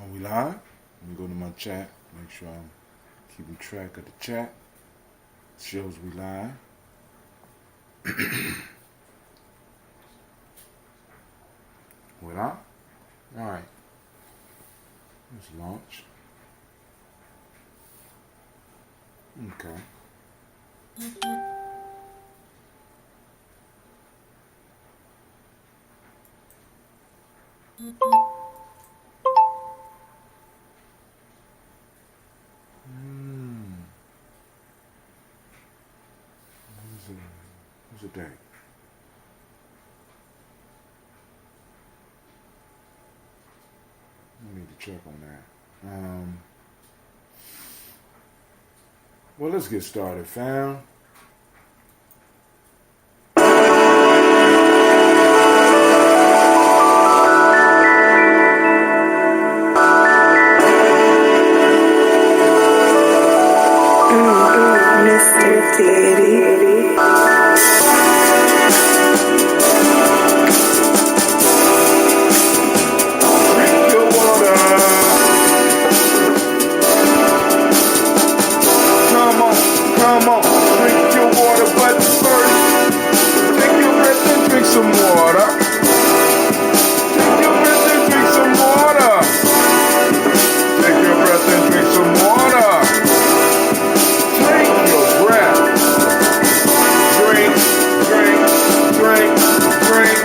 Are we live? Let me go to my chat. Make sure I'm keeping track of the chat. It shows we live. We live? Alright. Let's launch. Okay. What's the date? I need to check on that. Well, let's get started, fam. Mr. Diddy. Drink your water. Come on, drink your water, but first, take your breath and drink some water. Take your breath and drink some water. Take your breath and drink some water. Take your breath. Drink, drink, drink, drink.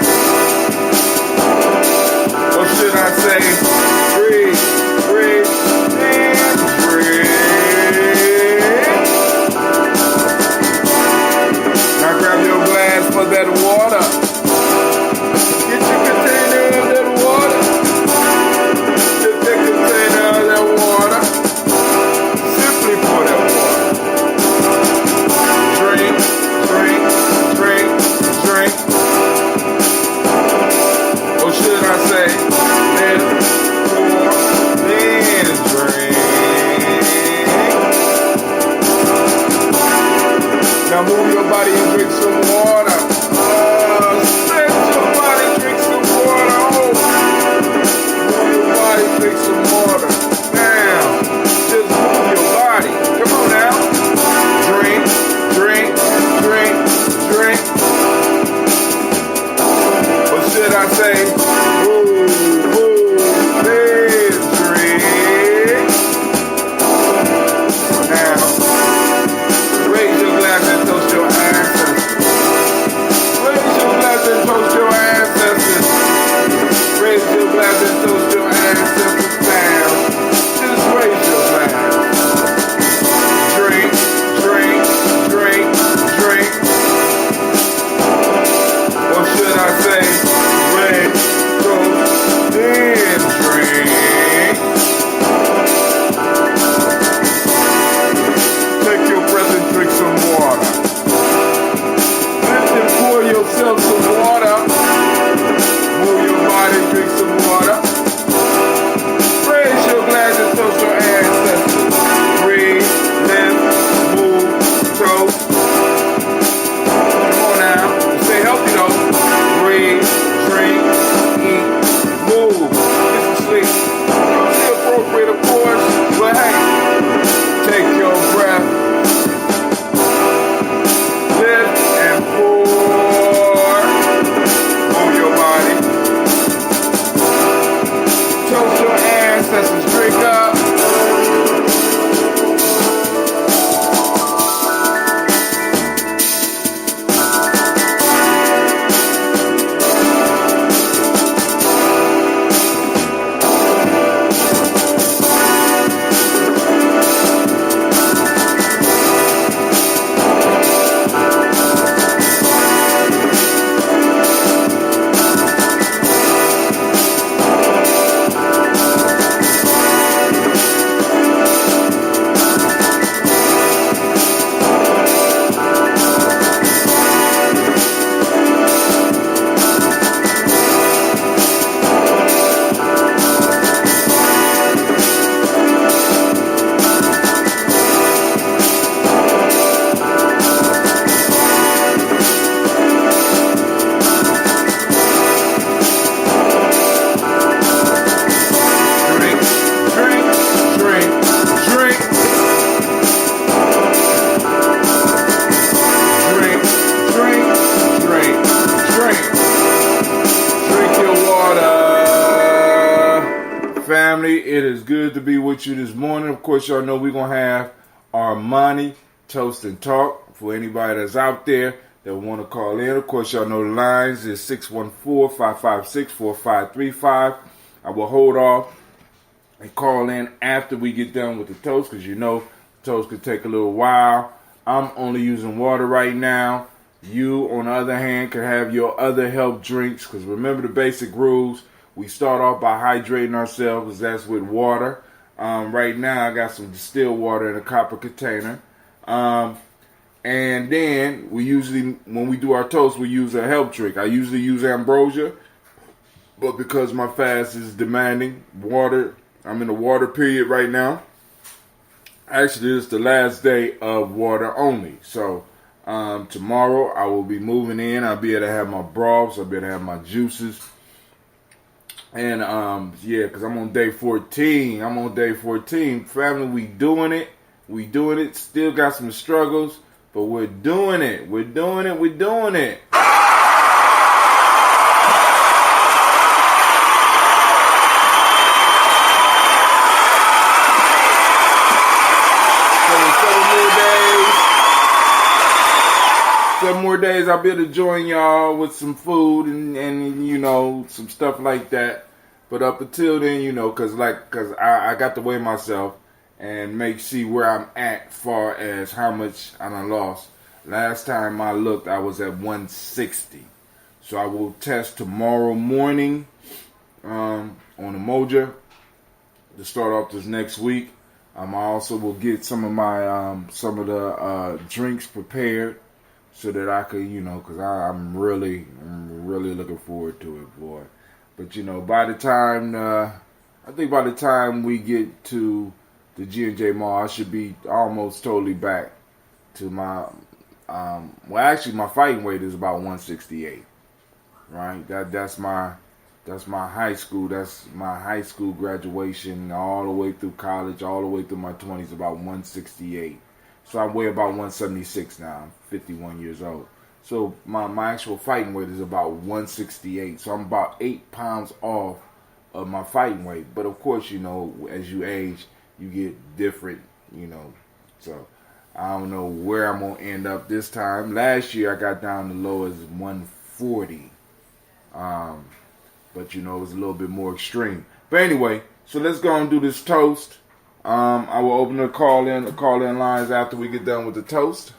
Or should I say, breathe, breathe, and breathe. Now grab your glass for that water. Get your container of that water. Get the container of that water. Simply pour that water. Drink, drink, drink, drink. Or should I say, live, pour, then drink. Now move your body and drink some water. Set your body, drink some water. Move your body, drink some water. Now, just move your body. Come on now. Drink, drink, drink, drink. Or should I say, then drink. Now, raise your glass and toast your ancestors. Raise your glass and toast your ancestors. Raise your glass and toast your ancestors down. Just raise your glass. Drink, drink, drink, drink. Or should I say, drink, family, it is good to be with you this morning. Of course, y'all know we're going to have our Imani Toast and Talk for anybody that's out there that want to call in. Of course, y'all know the lines is 614-556-4535. I will hold off and call in after we get done with the toast because you know the toast could take a little while. I'm only using water right now. You, on the other hand, can have your other health drinks because remember the basic rules. We start off by hydrating ourselves because that's with water. Right now, I got some distilled water in a copper container. And then we usually, when we do our toast, we use a health drink. I usually use ambrosia, but because my fast is demanding water, I'm in a water period right now. Actually, it's the last day of water only. So tomorrow I will be moving in. I'll be able to have my broths. I'll be able to have my juices. And yeah, because I'm on day 14. I'm on day 14. Family, we doing it. We doing it. Still got some struggles, but we're doing it. We're doing it. We're doing it. Seven more days, I'll be able to join y'all with some food and you know, some stuff like that. But up until then, you know, cause I got to weigh myself and see where I'm at far as how much I done lost. Last time I looked, I was at 160. So I will test tomorrow morning on the Moja to start off this next week. I also will get some of my some of the drinks prepared so that I could, you know, because I'm really looking forward to it, boy. But you know, by the time I think by the time we get to the G&J Mall, I should be almost totally back to my well, actually, my fighting weight is about 168. Right? That's my high school. That's my high school graduation, all the way through college, all the way through my 20s, about 168. So I weigh about 176 now. I'm 51 years old. So my actual fighting weight is about 168. So I'm about 8 pounds off of my fighting weight. But of course, you know, as you age, you get different, you know. So I don't know where I'm going to end up this time. Last year I got down to low as 140. But you know, it was a little bit more extreme. But anyway, so let's go and do this toast. I will open the call in lines after we get done with the toast.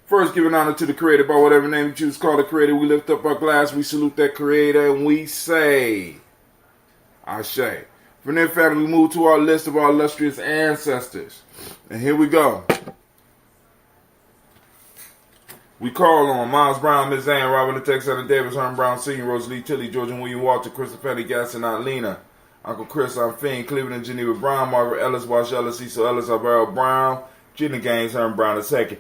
First, giving honor to the Creator by whatever name you choose to call the Creator. We lift up our glass, we salute that Creator, and we say, Ashe. From there, family, we move to our list of our illustrious ancestors. And here we go. We call on Miles Brown, Miss Ann, Robert the Texan, Davis, Herman Brown Sr., Rosalie Tilly, George and William Walter, Christopher Penny, Gaston, Aunt Lena, Uncle Chris, Aunt Fiend, Cleveland and Geneva Brown, Margaret Ellis, Wash Ellis, Cecil Ellis, Alvaro Brown, Jenna Gaines, Herman Brown II,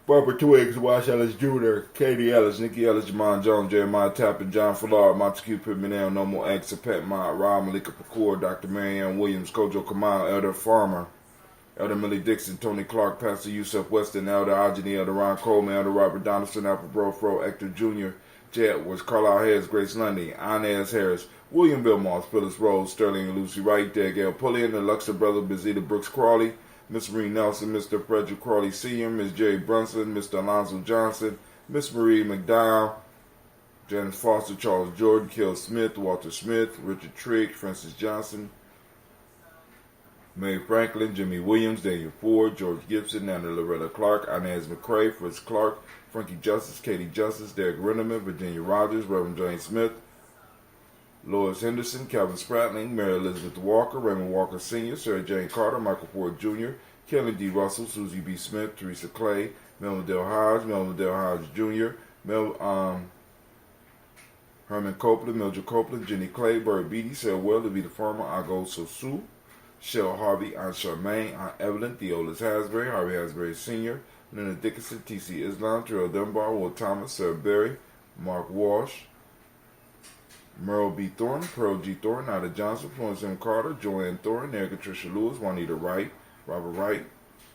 Barbara Twiggs, Wash Ellis Jr., Katie Ellis, Nikki Ellis, Jamon Jones, Jeremiah Tappan, John Fallard, Montague Pittman, No More X, Pet Mott, Rob Malika Pacour, Dr. Marianne Williams, Kojo Kamal, Elder Farmer, Elder Millie Dixon, Tony Clark, Pastor Yusuf Weston, Elder Ajani, Elder Ron Coleman, Elder Robert Donaldson, Alfred Brofro, Hector Jr., Jay Edwards, Carlisle Harris, Grace Lundy, Inez Harris, William Bill Moss, Phyllis Rose, Sterling and Lucy Wright, Gail Pullian, the Luxor Brother, Bezita Brooks Crawley, Miss Marie Nelson, Mr. Frederick Crawley Sr., Miss Jerry Brunson, Mr. Alonzo Johnson, Miss Marie McDowell, Janice Foster, Charles Jordan, Kill Smith, Walter Smith, Richard Trigg, Francis Johnson, Mae Franklin, Jimmy Williams, Daniel Ford, George Gibson, Nana Loretta Clark, Inez McCrae, Fritz Clark, Frankie Justice, Katie Justice, Derek Renneman, Virginia Rogers, Reverend Jane Smith, Lois Henderson, Calvin Spratling, Mary Elizabeth Walker, Raymond Walker Sr., Sarah Jane Carter, Michael Ford Jr., Kelly D. Russell, Susie B. Smith, Teresa Clay, Melvin Dale Hodge, Melvin Dale Hodge Jr., Herman Copeland, Mildred Copeland, Jenny Clay, Bird Beatty, Sarah Well, Levita Farmer, Ago Sosu, Shell Harvey, Aunt Charmaine, Aunt Evelyn, Theolis Hasbury, Harvey Hasbury Sr., Linda Dickinson, T.C. Islam, Terrell Dunbar, Will Thomas, Sarah Berry, Mark Walsh, Merle B. Thornton, Pearl G. Thornton, Ida Johnson, Florence M. Carter, Joanne Thornton, Erica Tricia Lewis, Juanita Wright, Robert Wright,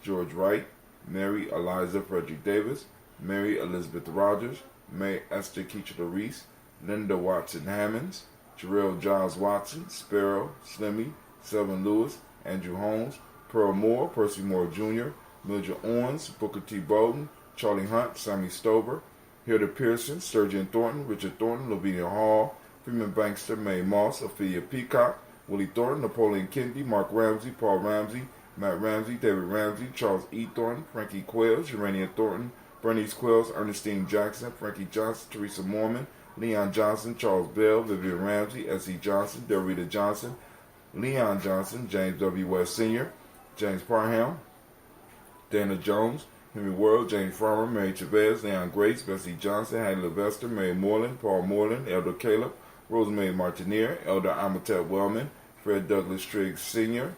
George Wright, Mary Eliza Frederick Davis, Mary Elizabeth Rogers, May Esther Keachler Reese, Linda Watson Hammonds, Jarrell Giles Watson, Sparrow, Slimmy, Selvin Lewis, Andrew Holmes, Pearl Moore, Percy Moore Jr., Mildred Owens, Booker T. Bowden, Charlie Hunt, Sammy Stover, Hilda Pearson, Sturgeon Thornton, Richard Thornton, Lavinia Hall, Freeman Bankster, Mae Moss, Ophelia Peacock, Willie Thornton, Napoleon Kennedy, Mark Ramsey, Paul Ramsey, Matt Ramsey, David Ramsey, Charles E. Thornton, Frankie Quails, Urania Thornton, Bernice Quails, Ernestine Jackson, Frankie Johnson, Teresa Mormon, Leon Johnson, Charles Bell, Vivian Ramsey, S.E. Johnson, Dorita Johnson, Leon Johnson, James W. West Sr., James Parham, Dana Jones, Henry World, James Farmer, Mary Chavez, Leon Grace, Bessie Johnson, Hattie Levester, Mary Moreland, Paul Moreland, Elder Caleb, Rosemary Martinier, Elder Amatet Wellman, Fred Douglas Triggs Sr.,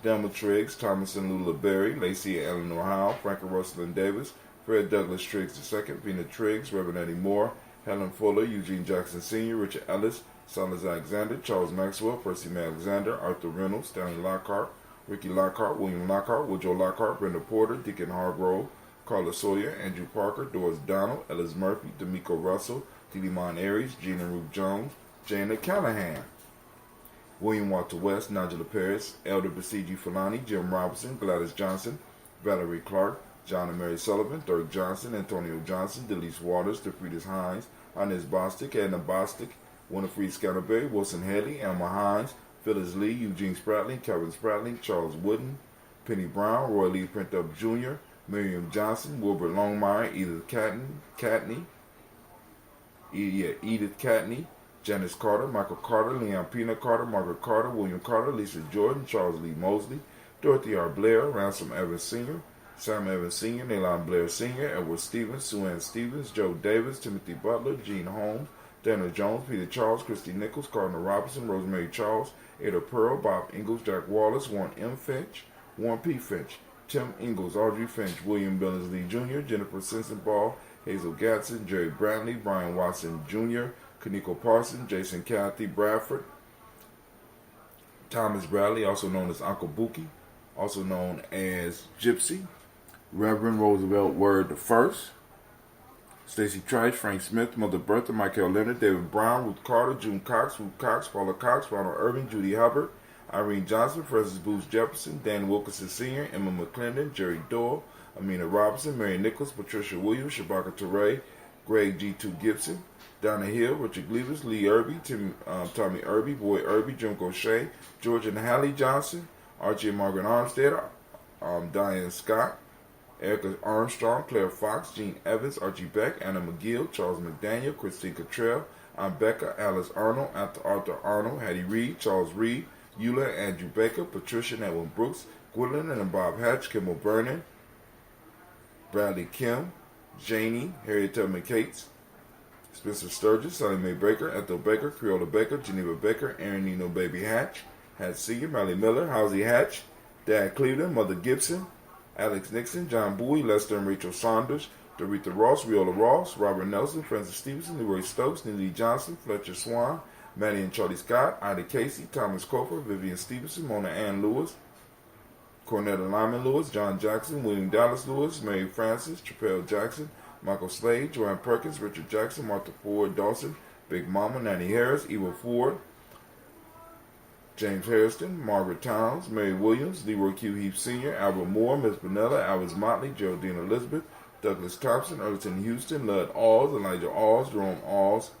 Delma Triggs, Thomas and Lula Berry, Lacey and Eleanor Howe, Franklin Russell and Davis, Fred Douglas Triggs II, Vina Triggs, Reverend Eddie Moore, Helen Fuller, Eugene Jackson Sr., Richard Ellis, Silas Alexander, Charles Maxwell, Percy May Alexander, Arthur Reynolds, Stanley Lockhart, Ricky Lockhart, William Lockhart, Woodrow Lockhart, Brenda Porter, Deacon Hargrove, Carla Sawyer, Andrew Parker, Doris Donald, Ellis Murphy, D'Amico Russell, T.D. Aries, Gina Ruth Jones, Jana Callahan, William Walter West, Nigella Paris, Elder Basiji Fulani, Jim Robinson, Gladys Johnson, Valerie Clark, John and Mary Sullivan, Dirk Johnson, Antonio Johnson, Delise Waters, DeFridas Hines, Inez Bostic, Edna Bostic, Winifred Scatterberry, Wilson Headley, Elma Hines, Phyllis Lee, Eugene Spratling, Kevin Spratling, Charles Wooden, Penny Brown, Roy Lee Printup Jr., Miriam Johnson, Wilbert Longmire, Edith Catney, Janice Carter, Michael Carter, Leon Pina Carter, Margaret Carter, William Carter, Lisa Jordan, Charles Lee Mosley, Dorothy R. Blair, Ransom Evans Sr., Sam Evans Sr., Nalon Blair Sr., Edward Stevens, Sue Ann Stevens, Joe Davis, Timothy Butler, Gene Holmes, Daniel Jones, Peter Charles, Christy Nichols, Cardinal Robinson, Rosemary Charles, Ada Pearl, Bob Ingalls, Jack Wallace, Warren M. Finch, Warren P. Finch, Tim Ingalls, Audrey Finch, William Billingsley Jr., Jennifer Sensenball, Hazel Gatson, Jerry Brantley, Brian Watson Jr., Kaniko Parson, Jason Cathy Bradford, Thomas Bradley, also known as Uncle Buki, also known as Gypsy, Reverend Roosevelt Word I, Stacy Trice, Frank Smith, Mother Bertha, Michael Leonard, David Brown, Ruth Carter, June Cox, Ruth Cox, Paula Cox, Ronald Irving, Judy Hubbard, Irene Johnson, Francis Booth Jefferson, Dan Wilkinson Sr., Emma McClendon, Jerry Doyle, Amina Robinson, Mary Nichols, Patricia Williams, Shabaka Teray, Greg G2 Gibson, Donna Hill, Richard Gleavis, Lee Irby, Tommy Irby, Boy Irby, Jim Gaucher, George and Hallie Johnson, Archie and Margaret Armstead, Diane Scott, Erica Armstrong, Claire Fox, Gene Evans, Archie Beck, Anna McGill, Charles McDaniel, Christine Cottrell, Aunt Becca, Alice Arnold, Arthur Arnold, Hattie Reed, Charles Reed, Eula, Andrew Baker, Patricia and Edwin Brooks, Gwendolyn and Bob Hatch, Kimmel Vernon, Bradley Kim, Janie, Harriet Tubman Cates, Spencer Sturgis, Sally Mae Baker, Ethel Baker, Creola Baker, Geneva Baker, Aaron Nino Baby Hatch, Hatch Sr., Miley Miller, Housie Hatch, Dad Cleveland, Mother Gibson, Alex Nixon, John Bowie, Lester and Rachel Saunders, Doretha Ross, Viola Ross, Robert Nelson, Francis Stevenson, Leroy Stokes, Neely Johnson, Fletcher Swan, Maddie and Charlie Scott, Ida Casey, Thomas Cofer, Vivian Stevenson, Mona Ann Lewis, Cornetta Lyman Lewis, John Jackson, William Dallas Lewis, Mary Francis, Chappelle Jackson, Michael Slade, Joanne Perkins, Richard Jackson, Martha Ford Dawson, Big Mama, Nanny Harris, Eva Ford, James Hairston, Margaret Towns, Mary Williams, Leroy Q. Heath Sr., Albert Moore, Miss Vanilla, Alice Motley, Geraldine Elizabeth, Douglas Thompson, Erton Houston, Lud Alls, Elijah Alls, Jerome Alls,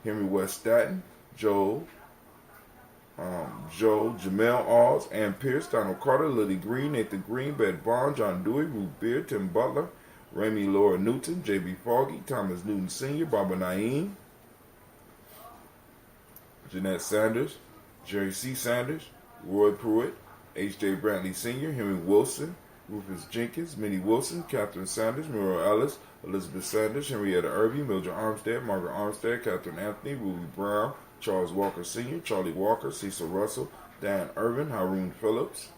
Henry West Staton, Joe, Jamel Alls, Ann Pierce, Donald Carter, Lily Green, Nathan Green, Bed Bond, John Dewey, Ruth Beard, Tim Butler, Ramey Laura Newton, J.B. Foggy, Thomas Newton Sr., Barbara Naeem, Jeanette Sanders, Jerry C. Sanders, Roy Pruitt, H.J. Brantley Sr., Henry Wilson, Rufus Jenkins, Minnie Wilson, Catherine Sanders, Muriel Ellis, Elizabeth Sanders, Henrietta Irby, Mildred Armstead, Margaret Armstead, Catherine Anthony, Ruby Brown, Charles Walker Sr., Charlie Walker, Cecil Russell, Dan Irvin, Haroon Phillips,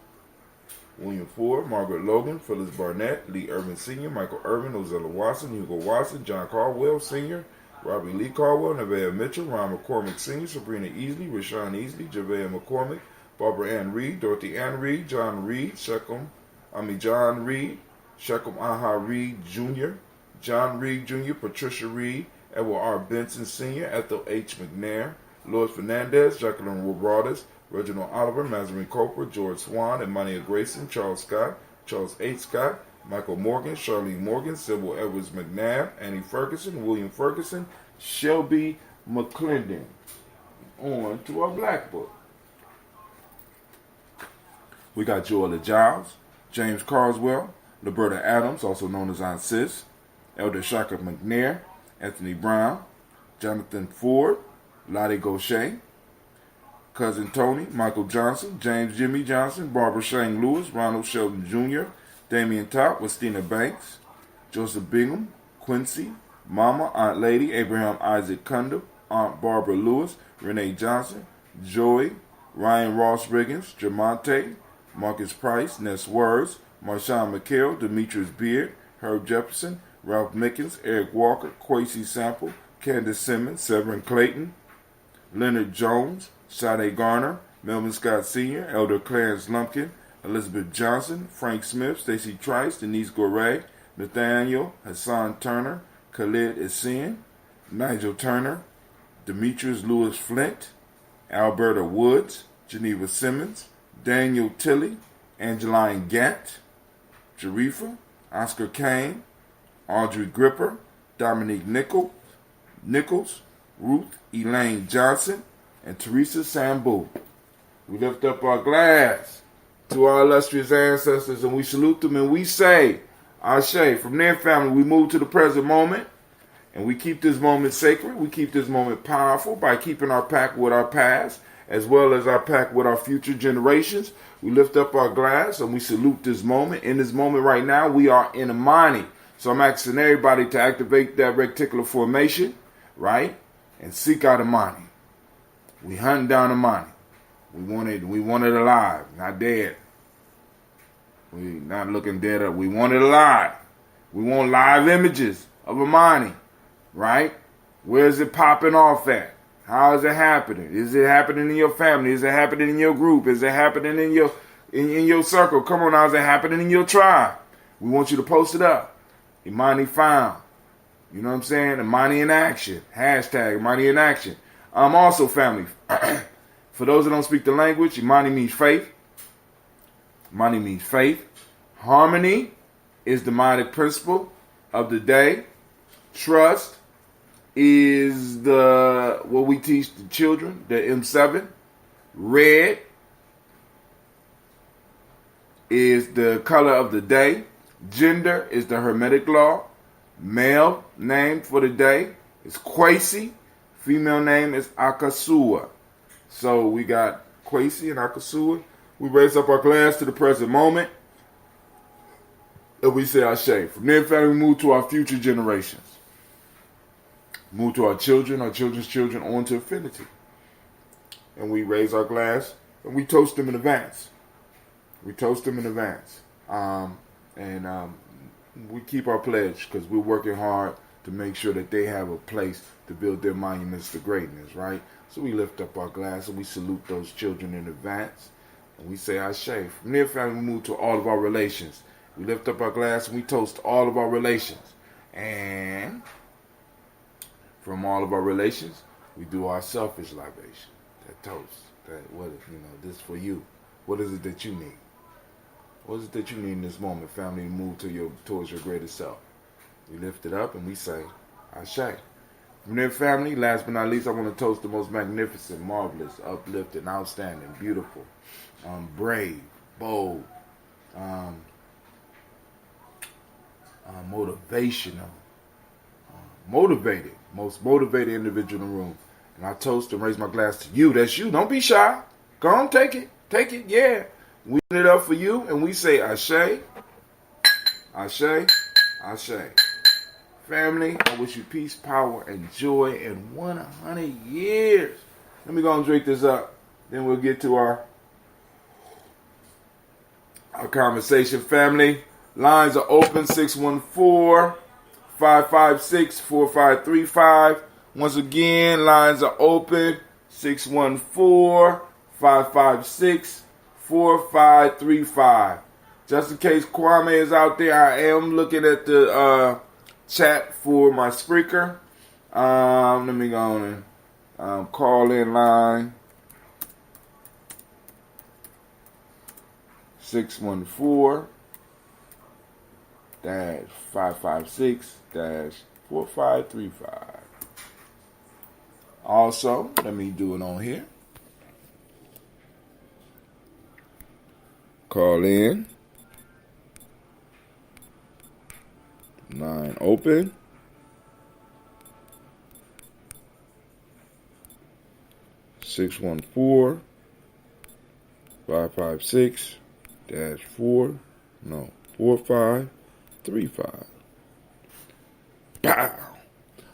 William Ford, Margaret Logan, Phyllis Barnett, Lee Irvin Sr., Michael Irvin, Ozella Watson, Hugo Watson, John Caldwell Sr., Robbie Lee Caldwell, Nevaeh Mitchell, Ron McCormick Sr., Sabrina Easley, Rashawn Easley, Javea McCormick, Barbara Ann Reed, Dorothy Ann Reed, John Reed, John Reed, Shechem Aha Reed Jr., John Reed Jr., Patricia Reed, Edward R. Benson Sr., Ethel H. McNair, Lois Fernandez, Jacqueline Roberts, Reginald Oliver, Mazarin Cooper, George Swan, Imani Grayson, Charles Scott, Charles H. Scott, Michael Morgan, Charlene Morgan, Sybil Edwards McNabb, Annie Ferguson, William Ferguson, Shelby McClendon. On to our Black Book. We got Joella Giles, James Carswell, Liberta Adams, also known as Aunt Sis, Elder Shaka McNair, Anthony Brown, Jonathan Ford, Lottie Gaucher, Cousin Tony, Michael Johnson, James Jimmy Johnson, Barbara Shane Lewis, Ronald Sheldon Jr., Damian Top, Westina Banks, Joseph Bingham, Quincy, Mama, Aunt Lady, Abraham Isaac Cunda, Aunt Barbara Lewis, Renee Johnson, Joey, Ryan Ross Riggins, Jamonte, Marcus Price, Ness Words, Marshawn McHale, Demetrius Beard, Herb Jefferson, Ralph Mickens, Eric Walker, Quasi Sample, Candace Simmons, Severin Clayton, Leonard Jones, Sade Garner, Melvin Scott Sr., Elder Clarence Lumpkin, Elizabeth Johnson, Frank Smith, Stacey Trice, Denise Goray, Nathaniel Hassan Turner, Khalid Essien, Nigel Turner, Demetrius Lewis Flint, Alberta Woods, Geneva Simmons, Daniel Tilley, Angeline Gant, Jarifa, Oscar Kane, Audrey Gripper, Dominique Nichols, Ruth Elaine Johnson, and Teresa Sambu. We lift up our glass to our illustrious ancestors and we salute them and we say, Ashe. From their family, we move to the present moment and we keep this moment sacred. We keep this moment powerful by keeping our pact with our past as well as our pact with our future generations. We lift up our glass and we salute this moment. In this moment right now, we are in Imani. So I'm asking everybody to activate that reticular formation, right? And seek out Imani. We hunting down Imani. We want it alive, not dead. We not looking dead up. We want it alive. We want live images of Imani, right? Where is it popping off at? How is it happening? Is it happening in your family? Is it happening in your group? Is it happening in your circle? Come on now, is it happening in your tribe? We want you to post it up. Imani found. You know what I'm saying? Imani in action. Hashtag Imani in action. Also, family, for those that don't speak the language, Imani means faith. Imani means faith. Harmony is the modic principle of the day. Trust is what we teach the children, the M7. Red is the color of the day. Gender is the Hermetic law. Male name for the day is Quasi. Female name is Akasua. So we got Quasi and Akasua. We raise up our glass to the present moment. And we say Ashe. From there, family, we move to our future generations. Move to our children's children, on to infinity. And we raise our glass and we toast them in advance. We toast them in advance. We keep our pledge because we're working hard to make sure that they have a place to build their monuments to greatness, right? So we lift up our glass and we salute those children in advance. And we say Ashe. From there, family, we move to all of our relations. We lift up our glass and we toast all of our relations. And from all of our relations, we do our selfish libation. That toast. This for you. What is it that you need? What is it that you need in this moment, family, to move towards your greater self? We lift it up and we say, Ashe. From there, family, last but not least, I want to toast the most magnificent, marvelous, uplifting, outstanding, beautiful, brave, bold, motivational, most motivated individual in the room. And I toast and raise my glass to you. That's you. Don't be shy. Go on, take it. Take it, yeah. We put it up for you, and we say Ashe, Ashe, Ashe. Family, I wish you peace, power, and joy in 100 years. Let me go and drink this up. Then we'll get to our conversation, family. Lines are open, 614-556-4535. Once again, lines are open, 614-556-4535. 556-4535. Just in case Kwame is out there, I am looking at the chat for my Spreaker. Let me go on and call in line 614-556-4535. Also, let me do it on here. Call in. Line open. 614-556-4535. Pow!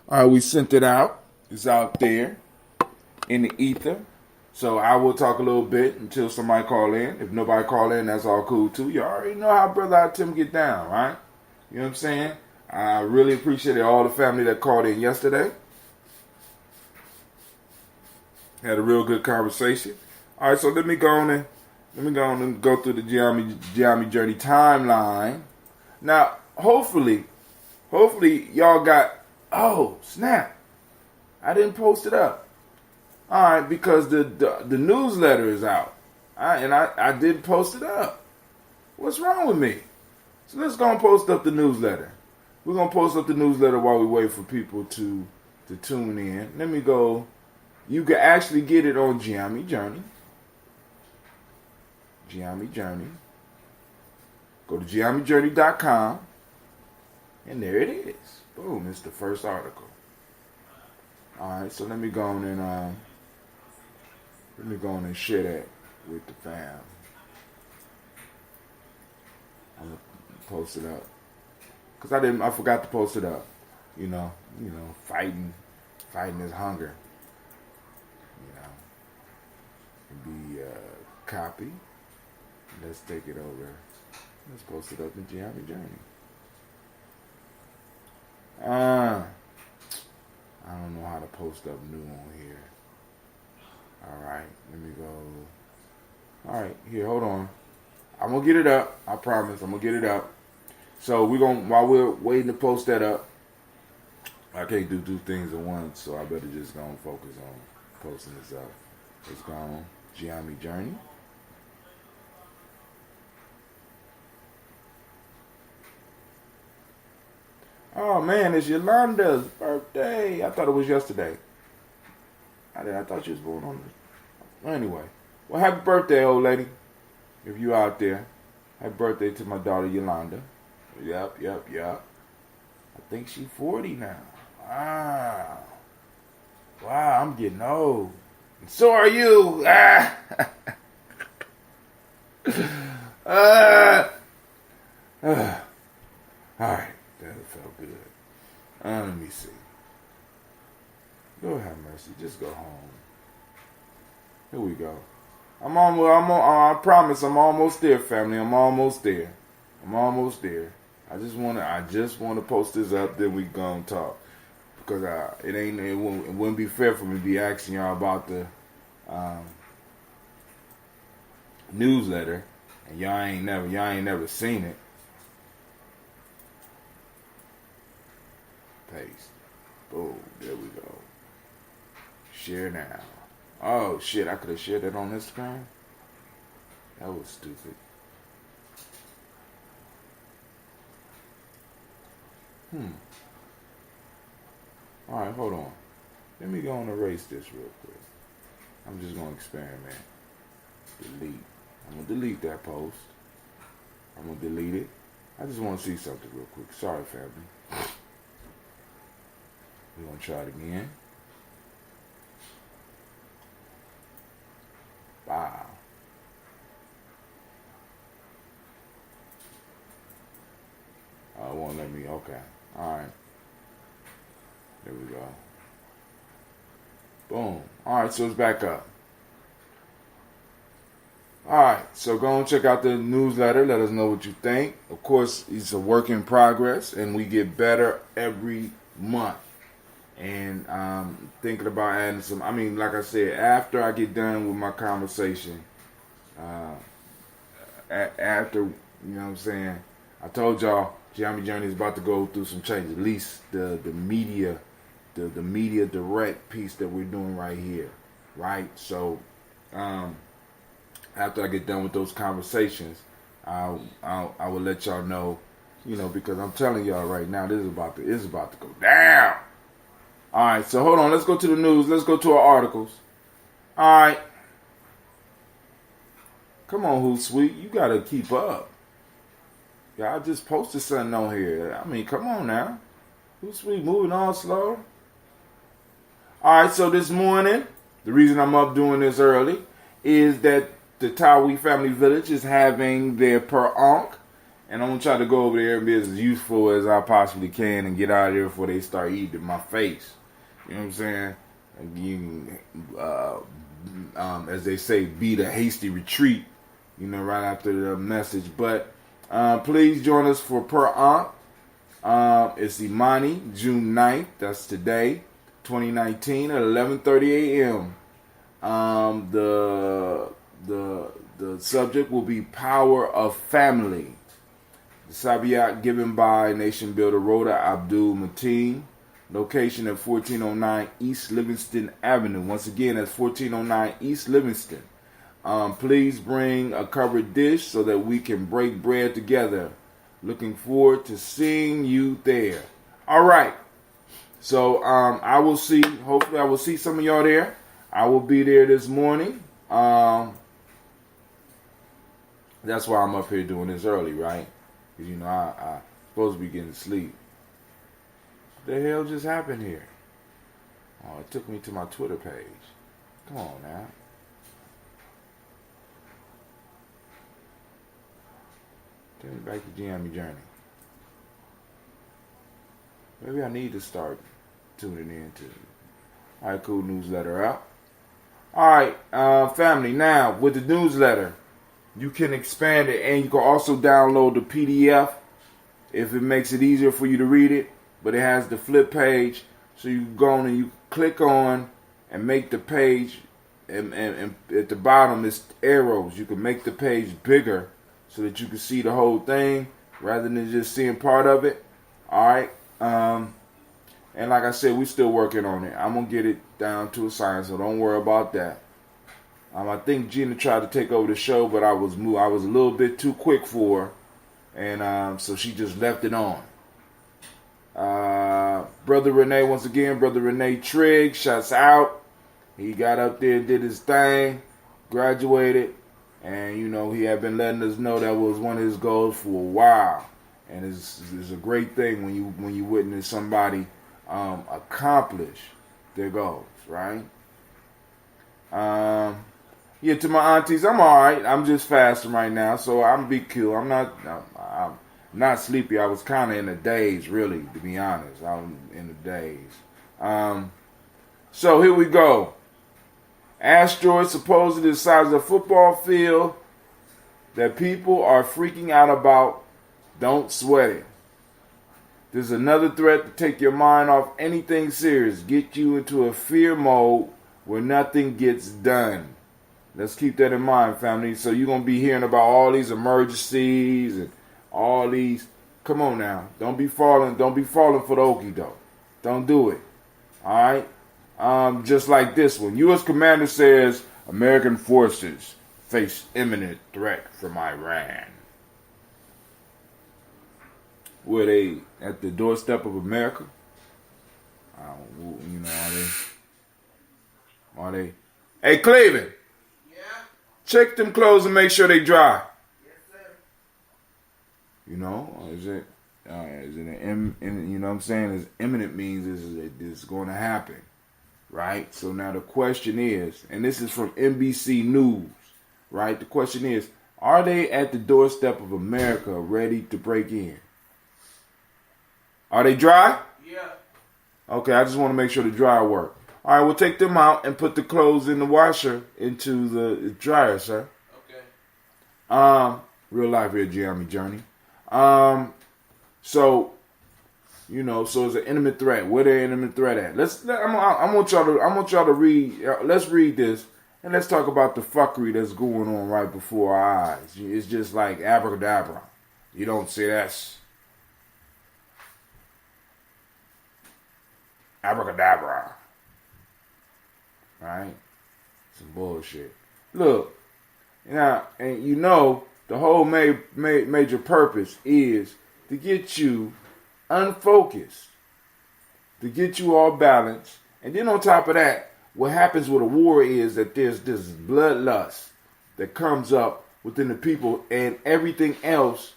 All right, we sent it out. It's out there in the ether. So I will talk a little bit until somebody call in. If nobody call in, that's all cool too. You already know how Brother Tim get down, right? You know what I'm saying? I really appreciated all the family that called in yesterday. Had a real good conversation. All right, so let me go on and go through the Gye-Nyame Journey timeline. Now, hopefully y'all got. Oh snap! I didn't post it up. All right, because the newsletter is out, I didn't post it up. What's wrong with me? So let's go and post up the newsletter. We're gonna post up the newsletter while we wait for people to tune in. Let me go. You can actually get it on Gye-Nyame Journey. Gye-Nyame Journey. Go to Gye-Nyamejourney.com, and there it is. Boom! It's the first article. All right, so let me go on and share that with the fam. I'm gonna post it up because I forgot to post it up. You know, fighting is hunger. Be copy. Let's take it over. Let's post it up in Gye-Nyame Journey. I don't know how to post up new on here. Alright, let me go. Alright, here, hold on. I'm gonna get it up. I promise, I'm gonna get it up. So while we're waiting to post that up, I can't do two things at once, so I better just go and focus on posting this up. It's gone. Gye-Nyame Journey. Oh man, it's Yolanda's birthday. I thought it was yesterday. I thought she was born on this. Anyway, well, happy birthday, old lady. If you out there, happy birthday to my daughter Yolanda. Yep. I think she's 40 now. Wow, I'm getting old. And so are you. Alright, that felt good. Let me see. Lord have mercy. Just go home. Here we go. I promise I'm almost there, family. I'm almost there. I just want to post this up, then we gonna talk. Because it wouldn't be fair for me to be asking y'all about the newsletter, and y'all ain't never seen it. Paste. Boom. There we go. Share now. Oh shit! I could have shared that on Instagram. That was stupid. All right, hold on. Let me go and erase this real quick. I'm just gonna experiment. Delete. I'm gonna delete that post. I'm gonna delete it. I just want to see something real quick. Sorry, family. We're gonna try it again. Wow. It won't let me. Okay. All right. There we go. Boom. All right, so it's back up. All right, so go and check out the newsletter. Let us know what you think. Of course, it's a work in progress, and we get better every month. and thinking about adding some. I mean, like I said, after I get done with my conversation, after, you know what I'm saying, I told y'all Gye-Nyame Journey is about to go through some changes. At least the media, the media direct piece that we're doing right here, right? So after I get done with those conversations, I will let y'all know, you know, because I'm telling y'all right now, this is about to go down. All right, so hold on. Let's go to the news. Let's go to our articles. All right. Come on, Hootsuite. You got to keep up. Y'all just posted something on here. I mean, come on now. Hootsuite moving on slow. All right, so this morning, the reason I'm up doing this early is that the Tawi Family Village is having their per onk. And I'm going to try to go over there and be as useful as I possibly can and get out of there before they start eating my face. You know what I'm saying? As they say, beat a hasty retreat, you know, right after the message. But please join us for Per Aunt. It's Imani, June 9th. That's today, 2019 at 11:30 a.m. The subject will be Power of Family. The Sabiat given by Nation Builder Rhoda Abdul Mateen. Location at 1409 East Livingston Avenue. Once again, that's 1409 East Livingston. Please bring a covered dish so that we can break bread together. Looking forward to seeing you there. All right. So I will see. Hopefully, I will see some of y'all there. I will be there this morning. That's why I'm up here doing this early, right? Because, you know, I'm supposed to be getting sleep. What the hell just happened here? Oh, it took me to my Twitter page. Come on now. Take me back to Gye-Nyame Journey. Maybe I need to start tuning in to. All right, cool, newsletter out. All right, family. Now, with the newsletter, you can expand it, and you can also download the PDF if it makes it easier for you to read it. But it has the flip page, so you can go on and you click on and make the page, and at the bottom is arrows. You can make the page bigger so that you can see the whole thing rather than just seeing part of it. All right. And like I said, we're still working on it. I'm gonna get it down to a science, so don't worry about that. I think Gina tried to take over the show, but I was a little bit too quick for her, and so she just left it on. Brother Renee, once again, Brother Renee Trigg, shouts out. He got up there, did his thing, graduated, and you know he had been letting us know that was one of his goals for a while. And it's a great thing when you witness somebody accomplish their goals, right? Yeah, to my aunties, I'm all right. I'm just fasting right now, so I'm be cool. I'm not sleepy. I was kind of in the daze, really, to be honest. I'm in the daze. So here we go. Asteroid supposedly the size of a football field that people are freaking out about. Don't sweat it. There's another threat to take your mind off anything serious, get you into a fear mode where nothing gets done. Let's keep that in mind, family. So you're going to be hearing about all these emergencies and all these. Come on now. Don't be falling for the okie doke. Don't do it. All right? Just like this one. U.S. Commander says American forces face imminent threat from Iran. Were they at the doorstep of America? You know, are they? Hey, Cleveland. Yeah. Check them clothes and make sure they dry. Yes, sir. You know, is it you know what I'm saying? Is imminent means it's going to happen, right? So now the question is, and this is from NBC News, right? The question is, are they at the doorstep of America ready to break in? Are they dry? Yeah. Okay, I just want to make sure the dryer work. All right, we'll take them out and put the clothes in the washer into the dryer, sir. Okay. Real life here, Gye-Nyame Journey. So You know, so it's an imminent threat. Where the imminent threat at? I want y'all to read. Let's read this and let's talk about the fuckery that's going on right before our eyes. It's just like abracadabra. You don't say that's abracadabra, right? Some bullshit. Look, now, and you know the whole major purpose is to get you unfocused, to get you all balanced. And then on top of that, what happens with a war is that there's this bloodlust that comes up within the people, and everything else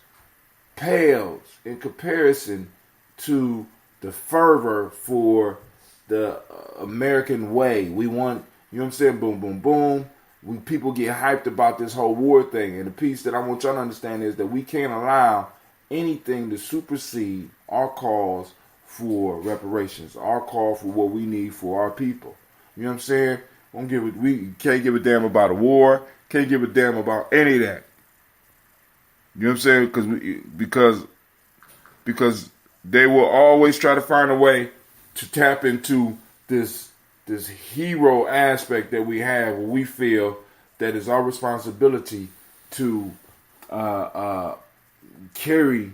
pales in comparison to the fervor for the American way. We want, you know what I'm saying, boom, boom, boom. People get hyped about this whole war thing. And the piece that I want y'all to understand is that we can't allow anything to supersede our calls for reparations, our call for what we need for our people. You know what I'm saying? We can't give a damn about a war, can't give a damn about any of that. You know what I'm saying? Because they will always try to find a way to tap into this hero aspect that we have, where we feel that it's our responsibility to carry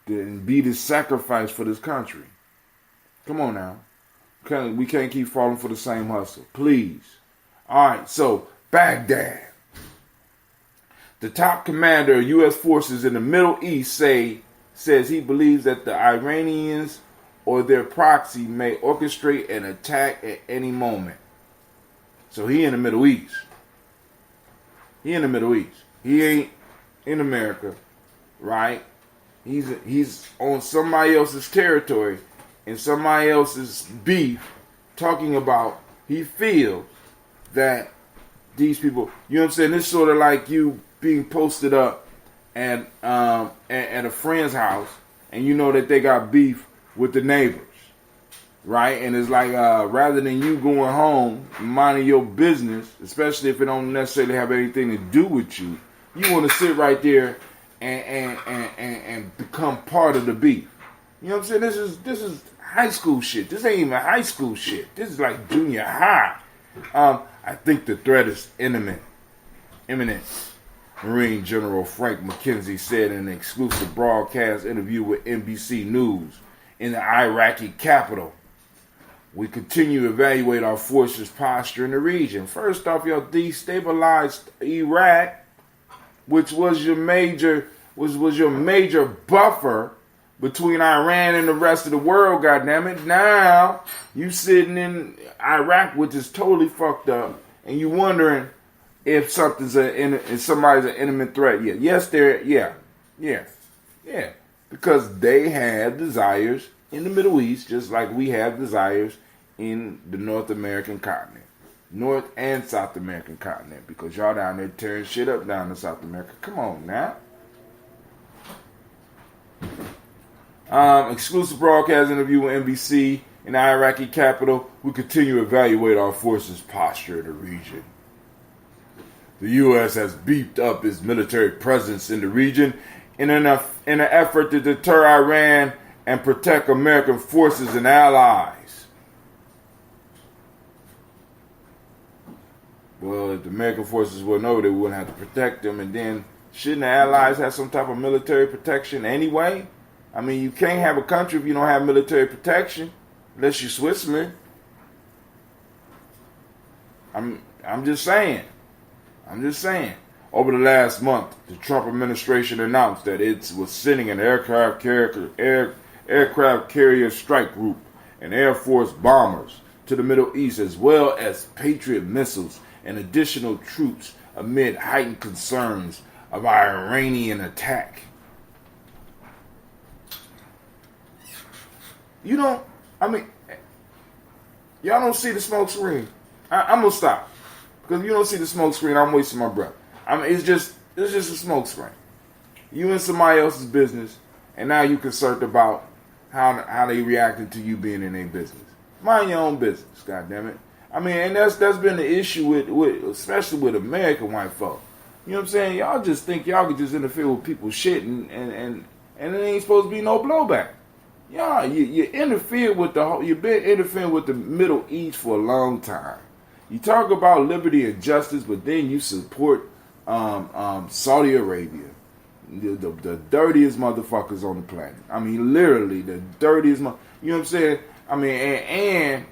and be the sacrifice for this country. Come on now. We can't keep falling for the same hustle. Please. All right, so Baghdad. The top commander of U.S. forces in the Middle East says he believes that the Iranians or their proxy may orchestrate an attack at any moment. So he in the Middle East. He in the Middle East. He ain't in America, right? He's on somebody else's territory and somebody else's beef, talking about he feels that these people, you know what I'm saying? It's sort of like you being posted up at a friend's house, and you know that they got beef with the neighbors, right? And it's like rather than you going home minding your business, especially if it don't necessarily have anything to do with you, you want to sit right there and become part of the beef. You know what I'm saying? This is high school shit. This ain't even high school shit. This is like junior high. I think the threat is imminent. Marine General Frank McKenzie said in an exclusive broadcast interview with NBC News in the Iraqi capital. We continue to evaluate our forces' posture in the region. First off, y'all destabilized Iraq, which was your major buffer between Iran and the rest of the world, goddammit. Now you sitting in Iraq, which is totally fucked up, and you wondering if somebody's an imminent threat. Yeah. Because they have desires in the Middle East, just like we have desires in the North American continent. North and South American continent. Because y'all down there tearing shit up down in South America. Come on now. Exclusive broadcast interview with NBC in the Iraqi capital. We continue to evaluate our forces' posture in the region. The U.S. has beefed up its military presence in the region in an effort to deter Iran and protect American forces and allies. Well, if the American forces wouldn't know, they wouldn't have to protect them, and then shouldn't the allies have some type of military protection anyway? I mean, you can't have a country if you don't have military protection, unless you're Switzerland. I'm just saying. Over the last month, the Trump administration announced that it was sending an aircraft carrier strike group and Air Force bombers to the Middle East, as well as Patriot missiles and additional troops amid heightened concerns of our Iranian attack. Y'all don't see the smoke screen. I'm going to stop. Because if you don't see the smoke screen, I'm wasting my breath. It's just a smoke screen. You in somebody else's business, and now you concerned about how they reacted to you being in their business. Mind your own business, goddammit. And that's been the issue with especially with American white folk. You know what I'm saying? Y'all just think y'all can just interfere with people's shit and it ain't supposed to be no blowback. Yeah, you interfere with the whole. You've been interfering with the Middle East for a long time. You talk about liberty and justice, but then you support Saudi Arabia, the dirtiest motherfuckers on the planet. I mean, literally the dirtiest. You know what I'm saying? I mean,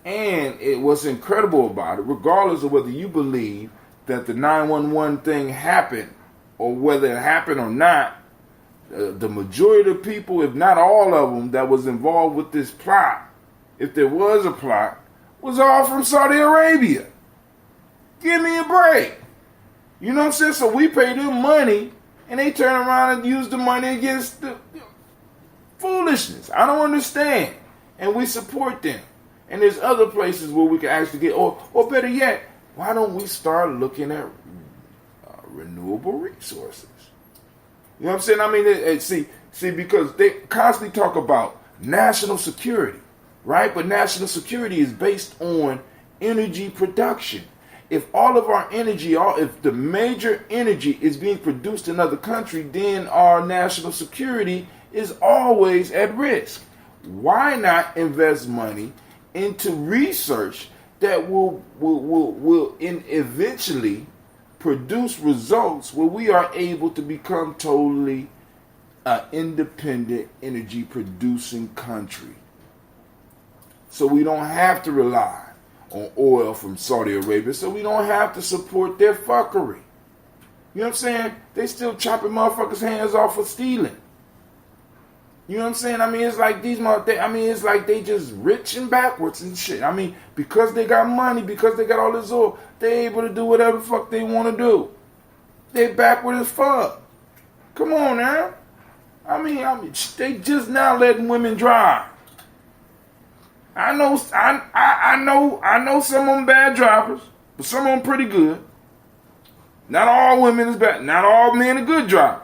and what's incredible about it, regardless of whether you believe that the 911 thing happened or whether it happened or not, the majority of the people, if not all of them, that was involved with this plot, if there was a plot, was all from Saudi Arabia. Give me a break. You know what I'm saying? So we pay them money, and they turn around and use the money against the foolishness. I don't understand. And we support them. And there's other places where we can actually get, or better yet, why don't we start looking at renewable resources? You know what I'm saying? I mean, see, because they constantly talk about national security, right? But national security is based on energy production. If all of our energy, if the major energy is being produced in another country, then our national security is always at risk. Why not invest money into research that will eventually produce results where we are able to become totally independent energy producing country, so we don't have to rely on oil from Saudi Arabia, so we don't have to support their fuckery. You know what I'm saying? They still chopping motherfuckers' hands off for stealing. You know what I'm saying? I mean, it's like it's like they just rich and backwards and shit. I mean, because they got money, because they got all this oil, they able to do whatever the fuck they want to do. They backward as fuck. Come on now. I mean, they just now letting women drive. I know some of them bad drivers, but some of them pretty good. Not all women is bad. Not all men are good drivers.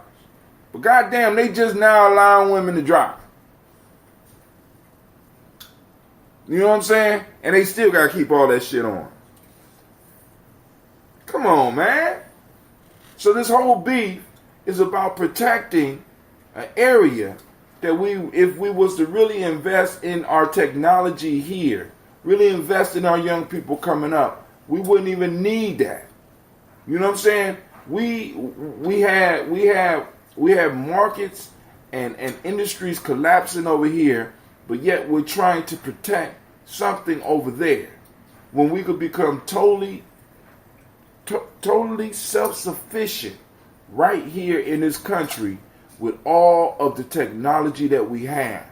But goddamn, they just now allowing women to drive. You know what I'm saying? And they still got to keep all that shit on. Come on, man. So this whole beef is about protecting an area that if we was to really invest in our technology here, really invest in our young people coming up, we wouldn't even need that. You know what I'm saying? We have markets and industries collapsing over here, but yet we're trying to protect something over there when we could become totally self-sufficient right here in this country with all of the technology that we have,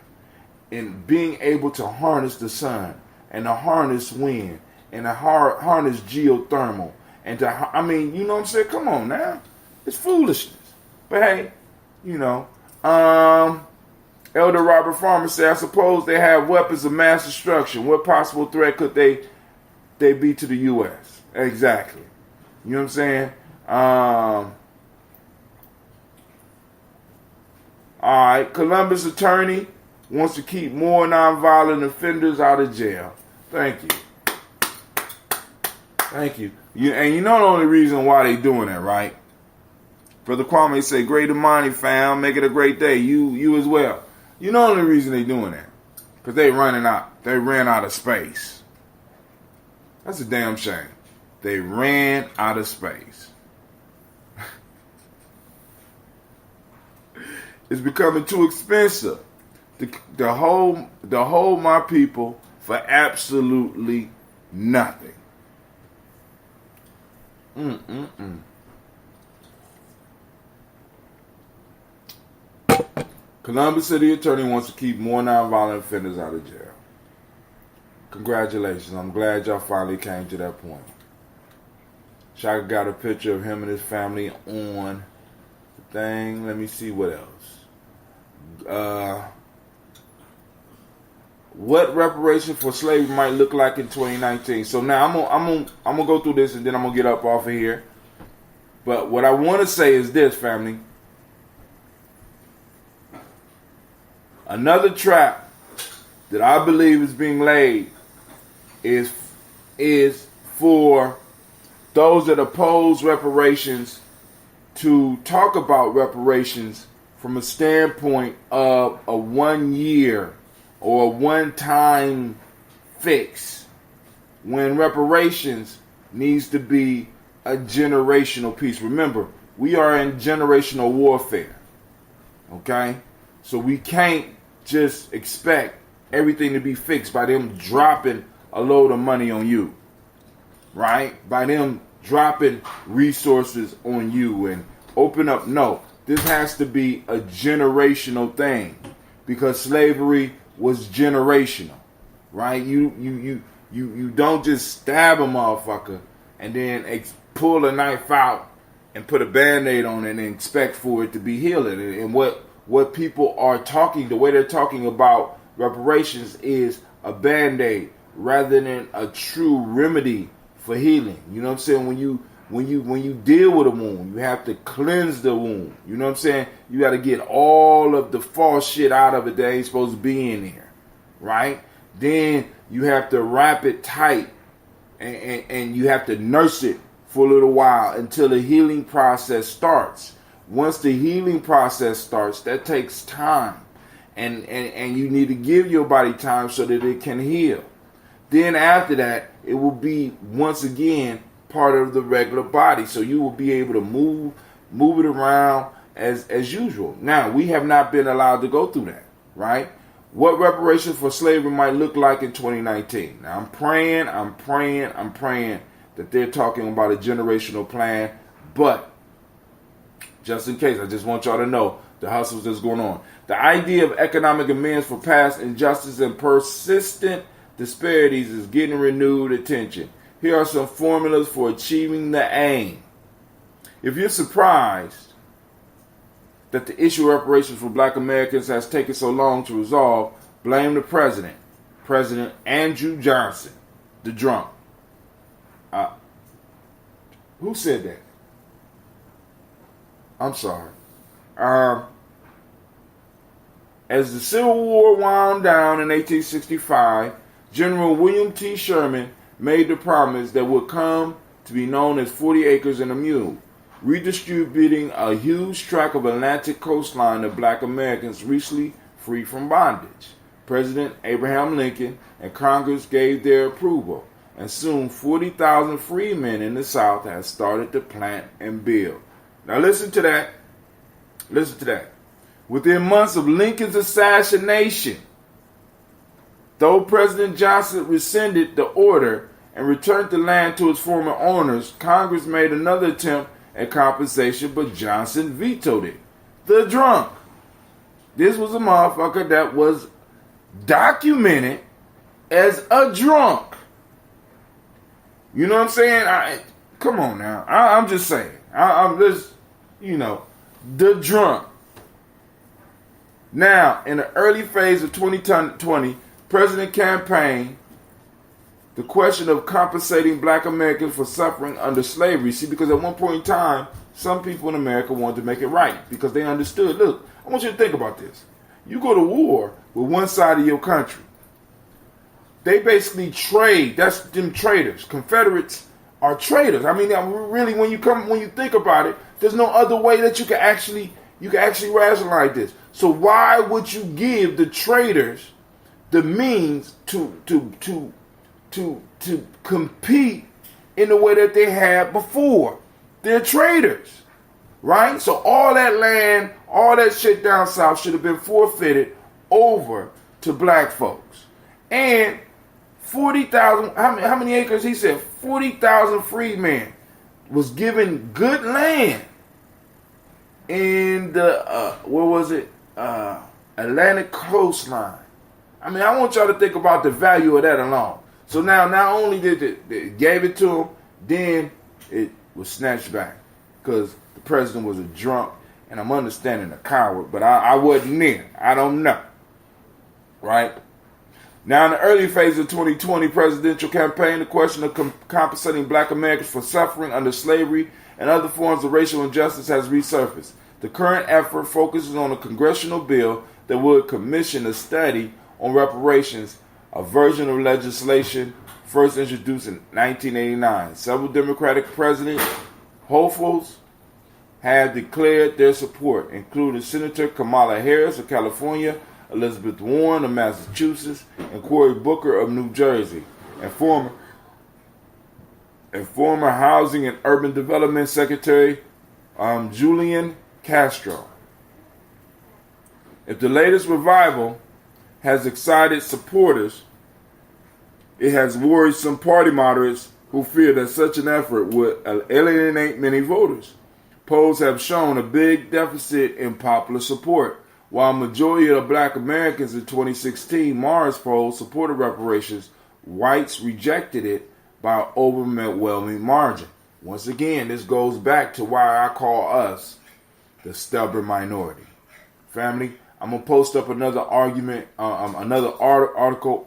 and being able to harness the sun and to harness wind and to harness geothermal and to, I mean, you know what I'm saying? Come on now. It's foolishness. But hey, you know, Elder Robert Farmer said, I suppose they have weapons of mass destruction. What possible threat could they be to the U.S.? Exactly. You know what I'm saying? All right, Columbus attorney wants to keep more nonviolent offenders out of jail. Thank you. Thank you. And you know the only reason why they doing that, right? Brother Kwame say, great Imani fam, make it a great day. You as well. You know the only reason they doing that. Because they ran out of space. That's a damn shame. They ran out of space. It's becoming too expensive to hold my people for absolutely nothing. Columbus City Attorney wants to keep more nonviolent offenders out of jail. Congratulations. I'm glad y'all finally came to that point. Shaka got a picture of him and his family on the thing. Let me see what else. What reparation for slavery might look like in 2019. So now I'm gonna go through this and then I'm gonna get up off of here. But what I want to say is this, family. Another trap that I believe is being laid is for those that oppose reparations to talk about reparations from a standpoint of a 1 year or a one-time fix, when reparations needs to be a generational piece. Remember, we are in generational warfare. Okay? So we can't just expect everything to be fixed by them dropping a load of money on you. Right? By them dropping resources on you and open up. No, this has to be a generational thing, because slavery was generational. Right? You don't just stab a motherfucker and then pull a knife out and put a Band-Aid on it and expect for it to be healing. And what people are talking, the way they're talking about reparations, is a Band-Aid rather than a true remedy for healing. You know what I'm saying? When you deal with a wound, you have to cleanse the wound. You know what I'm saying? You got to get all of the false shit out of it that ain't supposed to be in there. Right? Then you have to wrap it tight and you have to nurse it for a little while until the healing process starts. Once the healing process starts, that takes time. And you need to give your body time so that it can heal. Then after that, it will be once again part of the regular body. So you will be able to move it around as usual. Now, we have not been allowed to go through that, right? What reparations for slavery might look like in 2019. Now, I'm praying that they're talking about a generational plan, but just in case, I just want y'all to know the hustles that's going on. The idea of economic amends for past injustice and persistent disparities is getting renewed attention. Here are some formulas for achieving the aim. If you're surprised that the issue of reparations for black Americans has taken so long to resolve, blame the president, President Andrew Johnson, the drunk. Who said that? I'm sorry. As the Civil War wound down in 1865, General William T. Sherman made the promise that would come to be known as 40 acres and a mule, redistributing a huge tract of Atlantic coastline to black Americans recently free from bondage. President Abraham Lincoln and Congress gave their approval, and soon 40,000 freemen in the South had started to plant and build. Now listen to that. Listen to that. Within months of Lincoln's assassination, though President Johnson rescinded the order and returned the land to its former owners, Congress made another attempt at compensation, but Johnson vetoed it. The drunk. This was a motherfucker that was documented as a drunk. You know what I'm saying? Come on now. I'm just saying. I'm just, the drunk. Now, in the early phase of 2020, President campaign, the question of compensating black Americans for suffering under slavery. See, because at one point in time, some people in America wanted to make it right because they understood. Look, I want you to think about this. You go to war with one side of your country. They basically trade. That's them traitors. Confederates are traitors. I mean, really, when you think about it, there's no other way that you can actually rationalize this. So why would you give the traitors the means to compete in the way that they had before? They're traitors, right? So all that land, all that shit down south should have been forfeited over to black folks. And 40,000, how many acres? He said 40,000 freemen was given good land in the, Atlantic coastline. I mean, I want y'all to think about the value of that alone. So now, not only did they gave it to them, then it was snatched back because the president was a drunk, and I'm understanding a coward, but I wasn't there. I don't know. Right? Now, in the early phase of 2020 presidential campaign, the question of compensating black Americans for suffering under slavery and other forms of racial injustice has resurfaced. The current effort focuses on a congressional bill that would commission a study on reparations, a version of legislation first introduced in 1989. Several Democratic president hopefuls have declared their support, including Senator Kamala Harris of California, Elizabeth Warren of Massachusetts, and Cory Booker of New Jersey, and former Housing and Urban Development Secretary Julian Castro. If the latest revival has excited supporters, it has worried some party moderates who fear that such an effort would alienate many voters. Polls have shown a big deficit in popular support. While a majority of black Americans in 2016 Mars poll supported reparations, whites rejected it by an overwhelming margin. Once again, this goes back to why I call us the stubborn minority. Family, I'm going to post up another article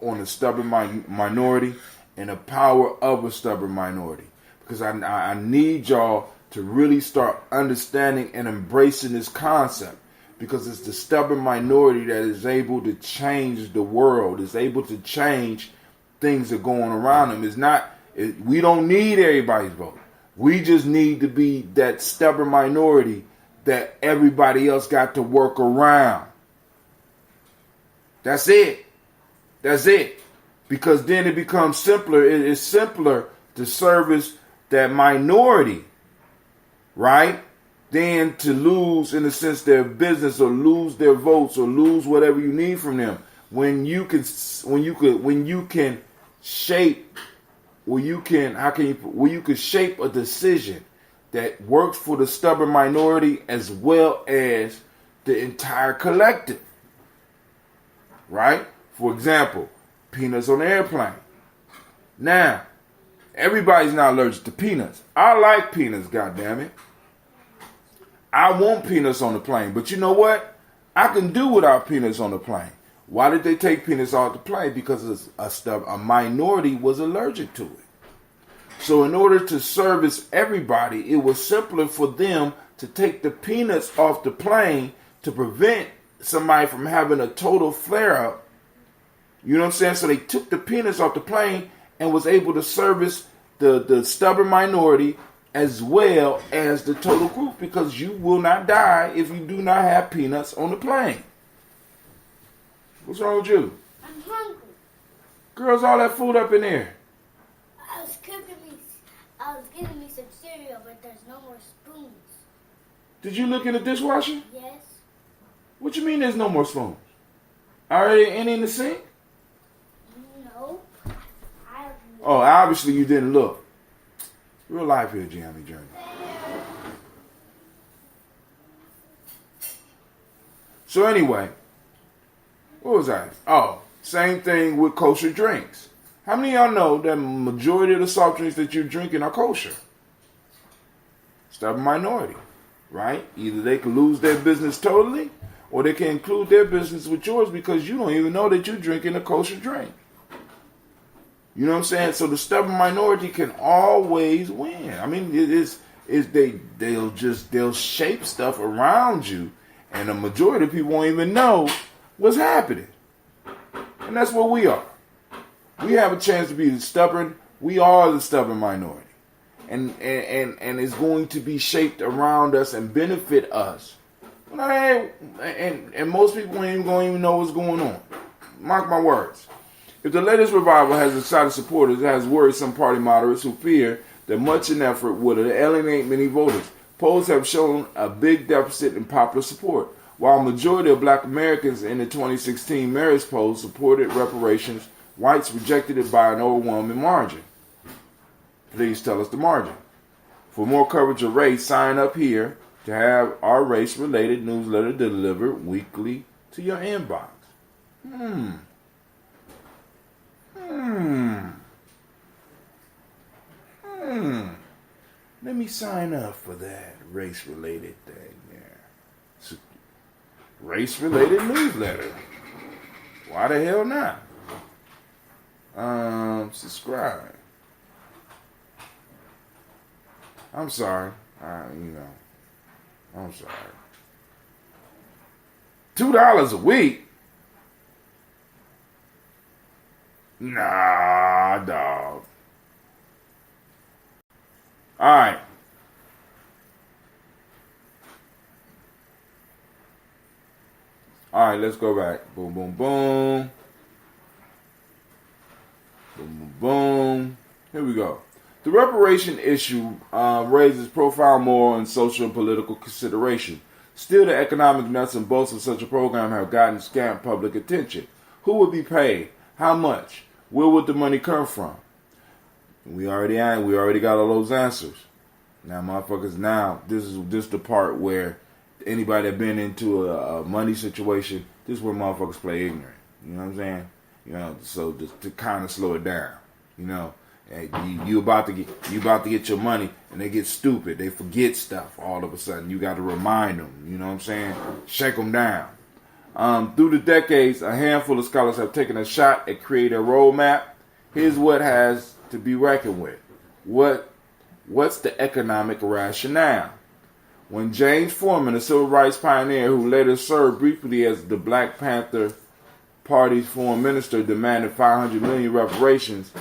on the stubborn minority and the power of a stubborn minority. Because I need y'all to really start understanding and embracing this concept, because it's the stubborn minority that is able to change the world, is able to change things that are going around them. We don't need everybody's vote. We just need to be that stubborn minority that everybody else got to work around. That's it. That's it. Because then it becomes simpler. It is simpler to service that minority, right, than to lose, in a sense, their business or lose their votes or lose whatever you need from them. When you can shape a decision that works for the stubborn minority as well as the entire collective, right? For example, peanuts on the airplane. Now, everybody's not allergic to peanuts. I like peanuts, goddammit. I want peanuts on the plane. But you know what? I can do without peanuts on the plane. Why did they take peanuts off the plane? Because a minority was allergic to it. So in order to service everybody, it was simpler for them to take the peanuts off the plane to prevent somebody from having a total flare-up. You know what I'm saying? So they took the peanuts off the plane and was able to service the stubborn minority as well as the total group, because you will not die if you do not have peanuts on the plane. What's wrong with you? I'm hungry. Girls, all that food up in there. I was getting me some cereal, but there's no more spoons. Did you look in the dishwasher? Yes. What you mean there's no more spoons? Are there any in the sink? No. Oh, obviously you didn't look. Real life here, Gye-Nyame Journey. So anyway, what was I? Oh, same thing with kosher drinks. How many of y'all know that majority of the soft drinks that you're drinking are kosher? Stubborn minority, right? Either they could lose their business totally, or they can include their business with yours because you don't even know that you're drinking a kosher drink. You know what I'm saying? So the stubborn minority can always win. I mean, they'll shape stuff around you, and the majority of people won't even know what's happening. And that's what we are. We have a chance to be stubborn. We are the stubborn minority. And it's going to be shaped around us and benefit us. And most people ain't going to even know what's going on. Mark my words. If the latest revival has excited supporters, it has worried some party moderates who fear that much an effort would alienate many voters. Polls have shown a big deficit in popular support. While a majority of black Americans in the 2016 Marist poll supported reparations, whites rejected it by an overwhelming margin. Please tell us the margin. For more coverage of race, sign up here to have our race-related newsletter delivered weekly to your inbox. Let me sign up for that race-related thing there. Race-related newsletter. Why the hell not? Subscribe. I'm sorry. I'm sorry. $2 a week? Nah, dog. Alright. All right, let's go back. Boom, boom, boom. Boom, boom, boom. Here we go. The reparation issue raises profound moral and social and political consideration. Still, the economic nuts and bolts of such a program have gotten scant public attention. Who would be paid? How much? Where would the money come from? We already got all those answers. Now, motherfuckers, this is the part where anybody that been into a money situation, this is where motherfuckers play ignorant. You know what I'm saying? You know, so just to kind of slow it down. You know, you about to get your money, and they get stupid. They forget stuff all of a sudden. You got to remind them. You know what I'm saying? Shake them down. Through the decades, a handful of scholars have taken a shot at creating a roadmap. Here's what has to be reckoned with. What's the economic rationale? When James Foreman, a civil rights pioneer who later served briefly as the Black Panther Party's foreign minister, demanded $500 million reparations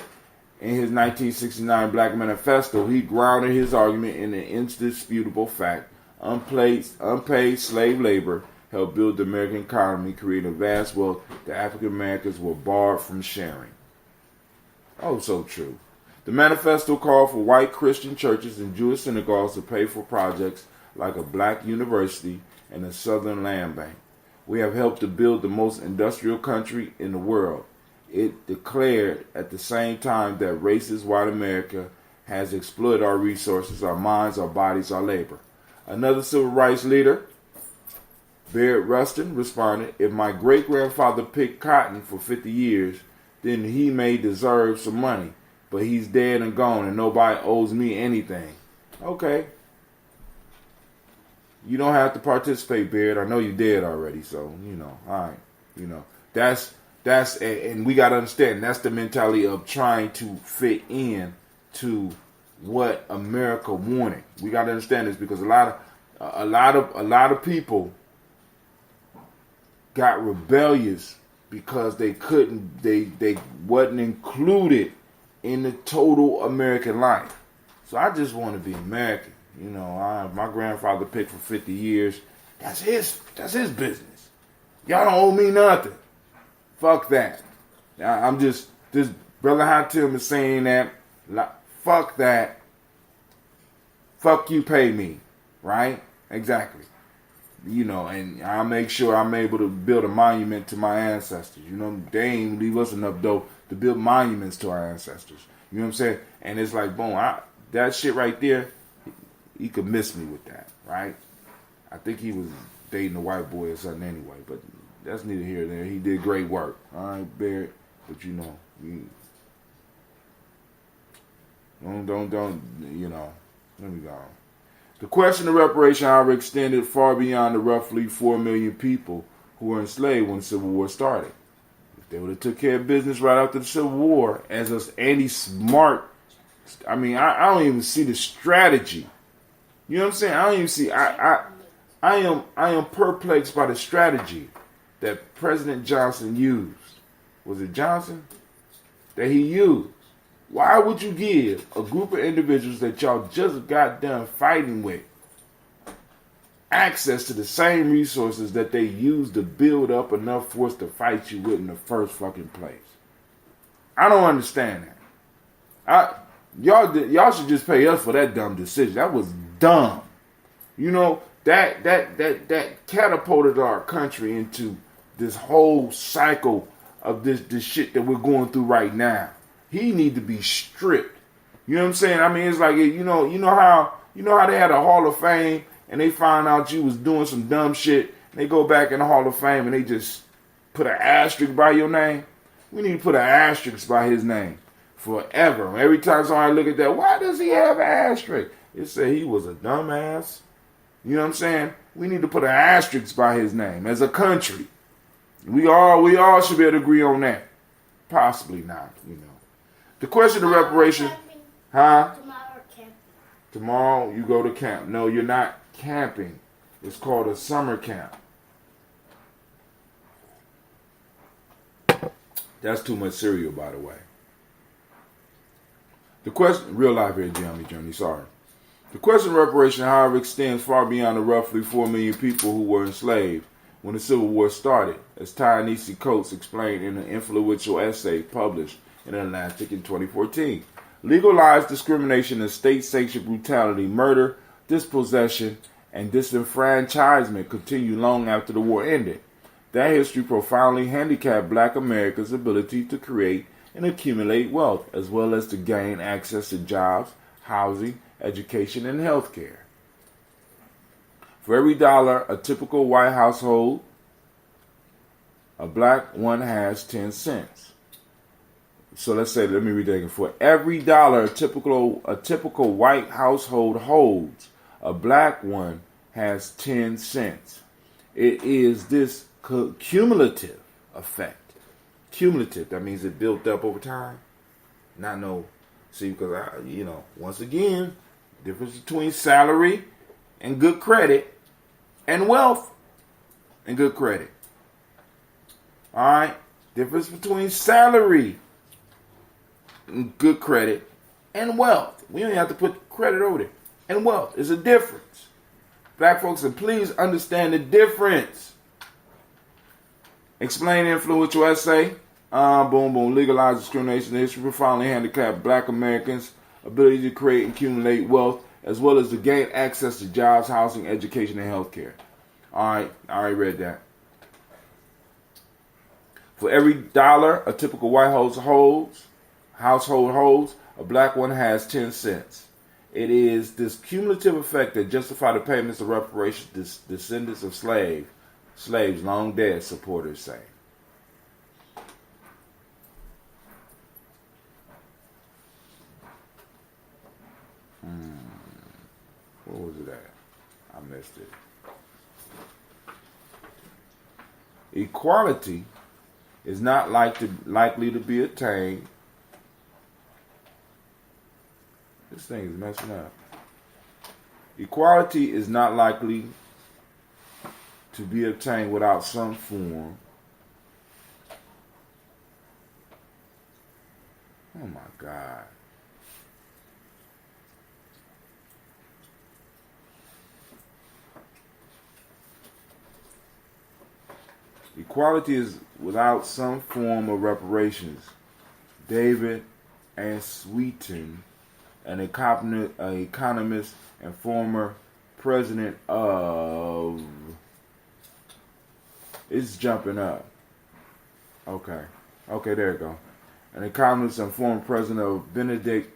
in his 1969 Black Manifesto, he grounded his argument in the indisputable fact unpaid slave labor helped build the American economy, creating vast wealth that African Americans were barred from sharing. Oh, so true. The manifesto called for white Christian churches and Jewish synagogues to pay for projects like a black university and a Southern Land Bank. We have helped to build the most industrial country in the world. It declared at the same time that racist white America has exploited our resources, our minds, our bodies, our labor. Another civil rights leader, Barrett Rustin, responded, if my great-grandfather picked cotton for 50 years, then he may deserve some money. But he's dead and gone and nobody owes me anything. Okay. You don't have to participate, Barrett. I know you're dead already, so, all right. And we got to understand, that's the mentality of trying to fit in to what America wanted. We got to understand this because a lot of people got rebellious because they wasn't included in the total American life. So I just want to be American. My grandfather picked for 50 years. That's his business. Y'all don't owe me nothing. Fuck that. I'm just, this Brother Hatim is saying that, fuck that. Fuck you, pay me. Right? Exactly. And I'll make sure I'm able to build a monument to my ancestors. They ain't leave us enough dough to build monuments to our ancestors. You know what I'm saying? And it's like, boom, that shit right there, he could miss me with that, right? I think he was dating a white boy or something anyway, but that's neither here nor there. He did great work, all right, Barrett? But let me go. The question of reparation, however, extended far beyond the roughly 4 million people who were enslaved when the Civil War started. If they would have took care of business right after the Civil War, as us anti-smart, I don't even see the strategy. You know what I'm saying? I don't even see. I am perplexed by the strategy that President Johnson used. Was it Johnson? That he used. Why would you give a group of individuals that y'all just got done fighting with access to the same resources that they used to build up enough force to fight you with in the first fucking place? I don't understand that. Y'all should just pay us for that dumb decision. That was dumb. That catapulted our country into this whole cycle of this shit that we're going through right now. He need to be stripped. You know what I'm saying? It's like, you know how they had a Hall of Fame and they find out you was doing some dumb shit. And they go back in the Hall of Fame and they just put an asterisk by your name. We need to put an asterisk by his name forever. Every time somebody look at that, why does he have an asterisk? It say he was a dumbass. You know what I'm saying? We need to put an asterisk by his name as a country. We all should be able to agree on that. Possibly not, The question of reparation, huh? Tomorrow camping. Tomorrow you go to camp. No, you're not camping. It's called a summer camp. That's too much cereal, by the way. The question, real life here, Gye-Nyame Journey, sorry. The question of reparation, however, extends far beyond the roughly 4 million people who were enslaved when the Civil War started, as Ta-Nehisi Coates explained in an influential essay published in Atlantic in 2014. Legalized discrimination and state-sanctioned brutality, murder, dispossession, and disenfranchisement continued long after the war ended. That history profoundly handicapped Black Americans' ability to create and accumulate wealth, as well as to gain access to jobs, housing, education, and health care. For every dollar a typical white household, a Black one has 10 cents. So let me read that again. For every dollar a typical white household holds, a Black one has 10 cents. It is this cumulative effect. Cumulative, that means it built up over time. Not no, see, because once again, difference between salary and good credit and wealth and good credit. All right, difference between salary and good credit and wealth. We don't have to put credit over there. And wealth is a difference. Black folks, and please understand the difference. Explain the influential essay. Legalized discrimination. The history profoundly handicapped Black Americans' ability to create and accumulate wealth, as well as to gain access to jobs, housing, education, and health care. All right, I already read that. For every dollar a typical white household holds, a Black one has 10 cents. It is this cumulative effect that justifies the payments of reparations to descendants of slaves long dead, supporters say. What was it at? I missed it. Equality is not likely to be attained. This thing is messing up. Equality is not likely to be obtained without some form. Oh my God. Equality is without some form of reparations. David and Sweeten, an economist and former president of... It's jumping up. Okay, there you go. An economist and former president of Benedict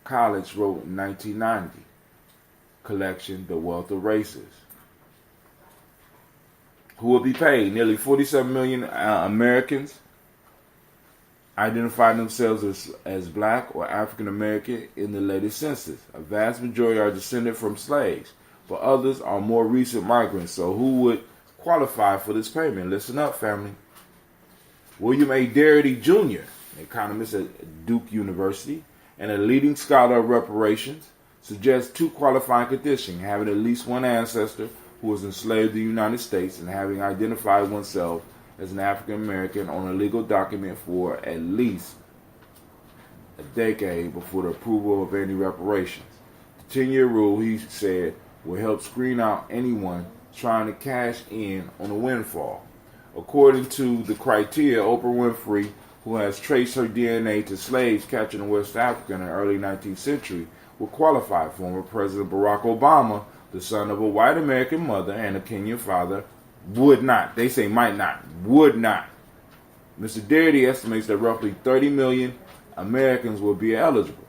College wrote in 1990, collection, The Wealth of Races. Who will be paid? Nearly 47 million Americans identify themselves as Black or African American in the latest census. A vast majority are descended from slaves, but others are more recent migrants. So who would qualify for this payment? Listen up, family. William A. Darity Jr., an economist at Duke University and a leading scholar of reparations, suggests two qualifying conditions: having at least one ancestor who was enslaved in the United States and having identified oneself as an African American on a legal document for at least a decade before the approval of any reparations. The 10-year rule, he said, will help screen out anyone trying to cash in on a windfall. According to the criteria, Oprah Winfrey, who has traced her DNA to slaves captured in West Africa in the early 19th century, will qualify. Former President Barack Obama, the son of a white American mother and a Kenyan father, would not. They say might not. Would not. Mr. Darity estimates that roughly 30 million Americans will be eligible.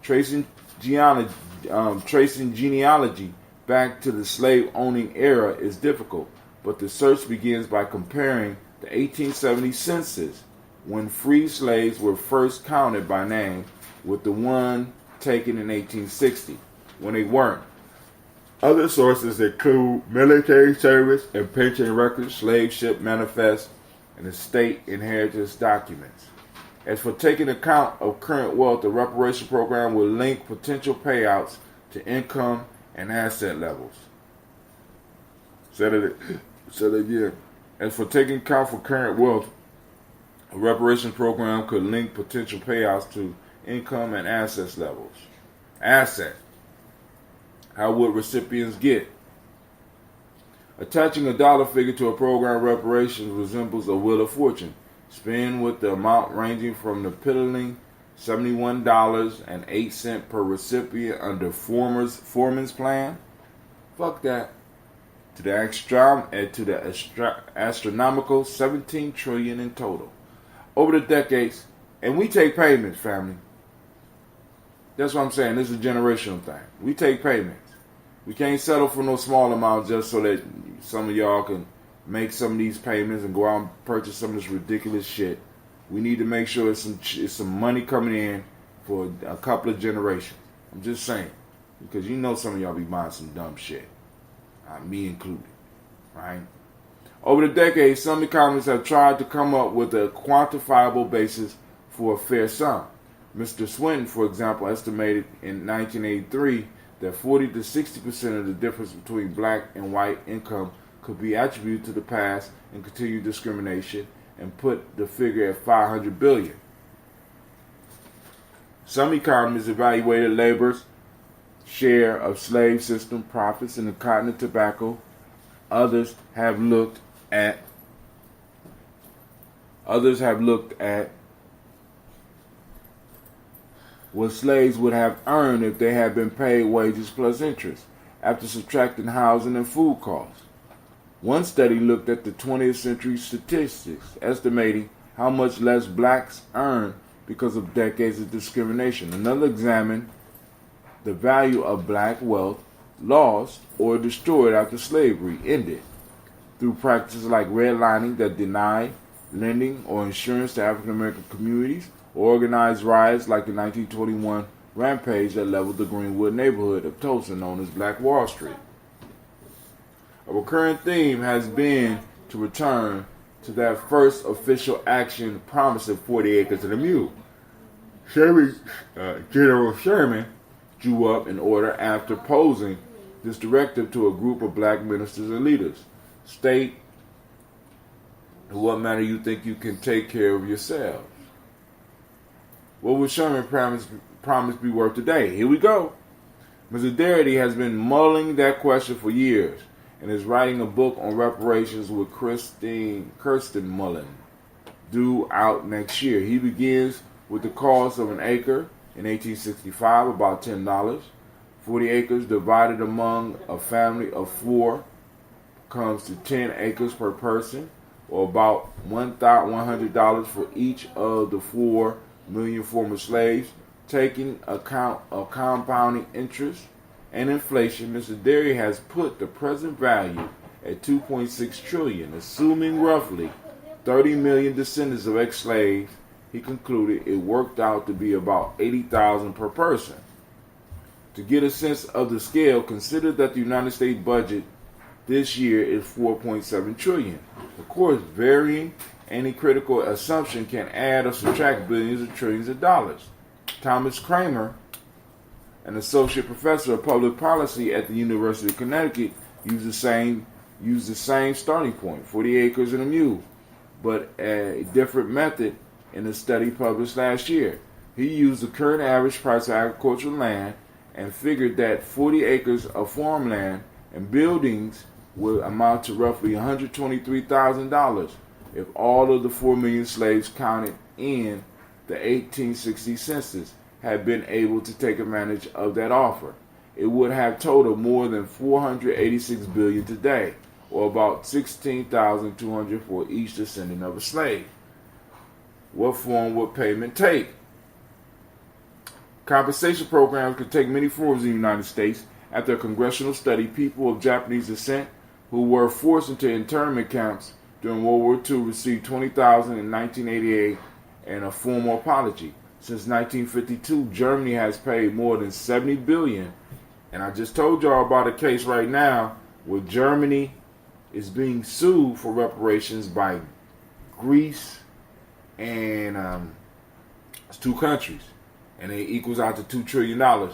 Tracing genealogy back to the slave-owning era is difficult, but the search begins by comparing the 1870 census, when free slaves were first counted by name, with the one taken in 1860, when they weren't. Other sources include military service and pension records, slave ship manifests, and estate inheritance documents. As for taking account of current wealth, the reparation program will link potential payouts to income and asset levels. Say that again. As for taking account for current wealth, a reparation program could link potential payouts to income and assets levels. Asset. How would recipients get? Attaching a dollar figure to a program of reparations resembles a wheel of fortune. Spend with the amount ranging from the piddling $71.08 per recipient under Foreman's plan. Fuck that. To the astronomical 17 trillion in total over the decades, and we take payments, family. That's what I'm saying. This is a generational thing. We take payments. We can't settle for no small amount just so that some of y'all can make some of these payments and go out and purchase some of this ridiculous shit. We need to make sure it's some money coming in for a couple of generations. I'm just saying, because you know some of y'all be buying some dumb shit. Me included, right? Over the decades, some economists have tried to come up with a quantifiable basis for a fair sum. Mr. Swinton, for example, estimated in 1983 that 40 to 60% of the difference between black and white income could be attributed to the past and continued discrimination, and put the figure at $500 billion. Some economists evaluated labor's share of slave system profits in the cotton and tobacco. Others have looked at what slaves would have earned if they had been paid wages plus interest, after subtracting housing and food costs. One study looked at the 20th century statistics, estimating how much less blacks earned because of decades of discrimination. Another examined the value of black wealth lost or destroyed after slavery ended through practices like redlining that denied lending or insurance to African American communities, or organized riots like the 1921 rampage that leveled the Greenwood neighborhood of Tulsa, known as Black Wall Street. A recurring theme has been to return to that first official action promised of 40 acres and a mule. General Sherman drew up an order after posing this directive to a group of black ministers and leaders. State in what manner you think you can take care of yourselves. What would Sherman promise be worth today? Here we go. Mr. Darity has been mulling that question for years and is writing a book on reparations with Kirsten Mullen, due out next year. He begins with the cost of an acre in 1865, about $10. 40 acres divided among a family of 4 comes to 10 acres per person, or about $100 for each of the 4 million former slaves. Taking account of compounding interest and inflation, Mr. Derry has put the present value at $2.6 trillion, assuming roughly 30 million descendants of ex-slaves. He concluded it worked out to be about $80,000 per person. To get a sense of the scale, consider that the United States budget this year is $4.7 trillion. Of course, varying any critical assumption can add or subtract billions or trillions of dollars. Thomas Kramer, an associate professor of public policy at the University of Connecticut, used the same starting point, 40 acres and a mule, but a different method in a study published last year. He used the current average price of agricultural land and figured that 40 acres of farmland and buildings would amount to roughly $123,000 if all of the 4 million slaves counted in the 1860 census had been able to take advantage of that offer. It would have totaled more than $486 billion today, or about $16,200 for each descendant of a slave. What form would payment take? Compensation programs could take many forms in the United States. After a congressional study, people of Japanese descent who were forced into internment camps during World War II received $20,000 in 1988 and a formal apology. Since 1952, Germany has paid more than $70 billion. And I just told y'all about a case right now where Germany is being sued for reparations by Greece and it's 2 countries. And it equals out to $2 trillion.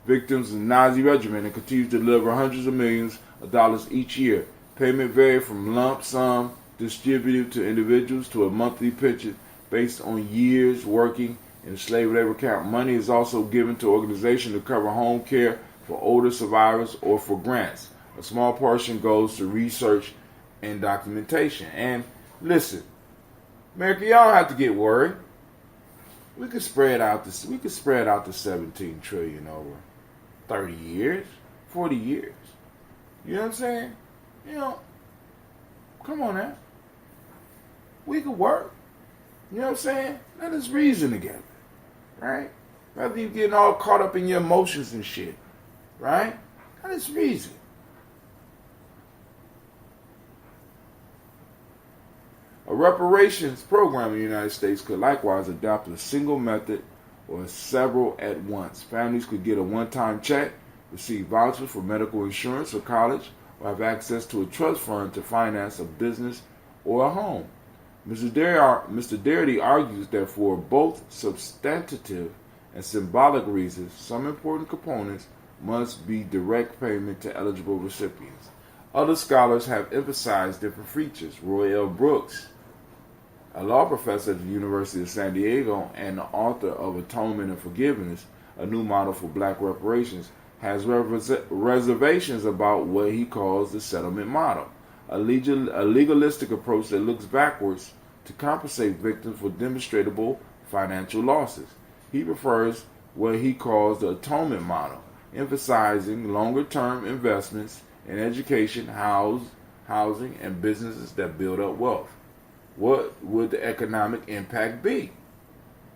Victims of the Nazi regime and continue to deliver hundreds of millions of dollars each year. Payment varied from lump sum distributed to individuals to a monthly pension based on years working in slave labor camp. Money is also given to organizations to cover home care for older survivors or for grants. A small portion goes to research and documentation. And listen, America, y'all don't have to get worried. We could spread out the 17 trillion over 30 years, 40 years. You know what I'm saying? You know, come on now. We could work. You know what I'm saying? Let us reason together. Right? Rather you getting all caught up in your emotions and shit. Right? Let us reason. A reparations program in the United States could likewise adopt a single method or several at once. Families could get a one-time check, receive vouchers for medical insurance or college, or have access to a trust fund to finance a business or a home. Mr. Darity argues that for both substantive and symbolic reasons, some important components must be direct payment to eligible recipients. Other scholars have emphasized different features. Roy L. Brooks, a law professor at the University of San Diego and the author of Atonement and Forgiveness, a new model for black reparations, has reservations about what he calls the settlement model, a legalistic approach that looks backwards to compensate victims for demonstrable financial losses. He prefers what he calls the atonement model, emphasizing longer-term investments in education, housing, and businesses that build up wealth. What would the economic impact be?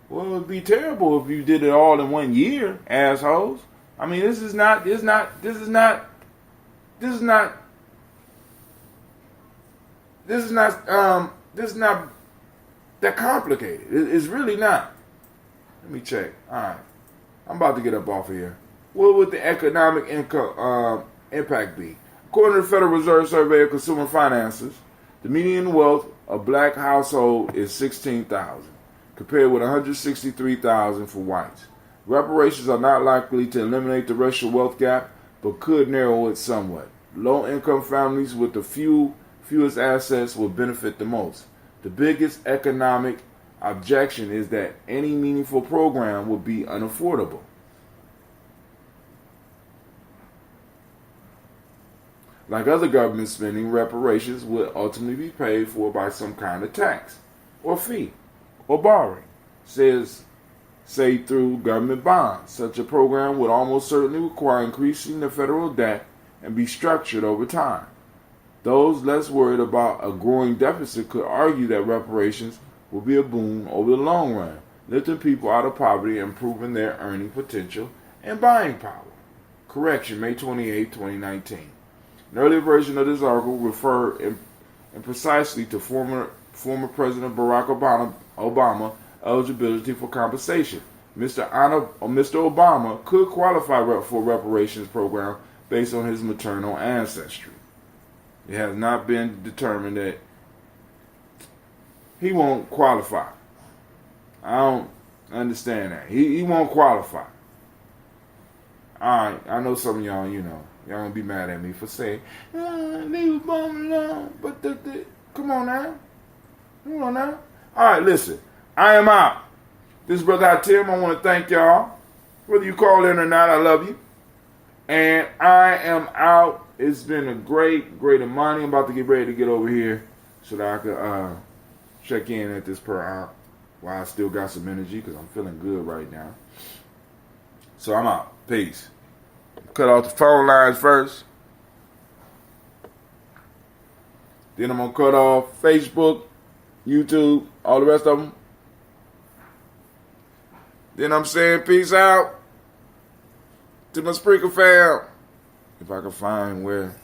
Well, it would be terrible if you did it all in 1 year, assholes. I mean, this is not that complicated. It's really not. Let me check. All right, I'm about to get up off of here. What would the economic impact be? According to the Federal Reserve Survey of Consumer Finances, the median wealth of black household is $16,000, compared with $163,000 for whites. Reparations are not likely to eliminate the racial wealth gap, but could narrow it somewhat. Low-income families with the fewest assets will benefit the most. The biggest economic objection is that any meaningful program will be unaffordable. Like other government spending, reparations would ultimately be paid for by some kind of tax, or fee, or borrowing, say through government bonds. Such a program would almost certainly require increasing the federal debt and be structured over time. Those less worried about a growing deficit could argue that reparations will be a boon over the long run, lifting people out of poverty and improving their earning potential and buying power. Correction, May 28, 2019. An earlier version of this article referred precisely to former President Barack Obama eligibility for compensation. Mr. Obama could qualify for a reparations program based on his maternal ancestry. It has not been determined that he won't qualify. I don't understand that. He won't qualify. Alright, I know some of y'all, y'all gonna be mad at me for saying, leave Obama alone. But come on now. Come on now. Alright, listen. I am out. This is Brother Tim. I want to thank y'all. Whether you call in or not, I love you. And I am out. It's been a great Imani. I'm about to get ready to get over here so that I could check in at this per hour while I still got some energy because I'm feeling good right now. So I'm out. Peace. Cut off the phone lines first. Then I'm going to cut off Facebook, YouTube, all the rest of them. Then I'm saying peace out to my Spreaker fam. If I can find where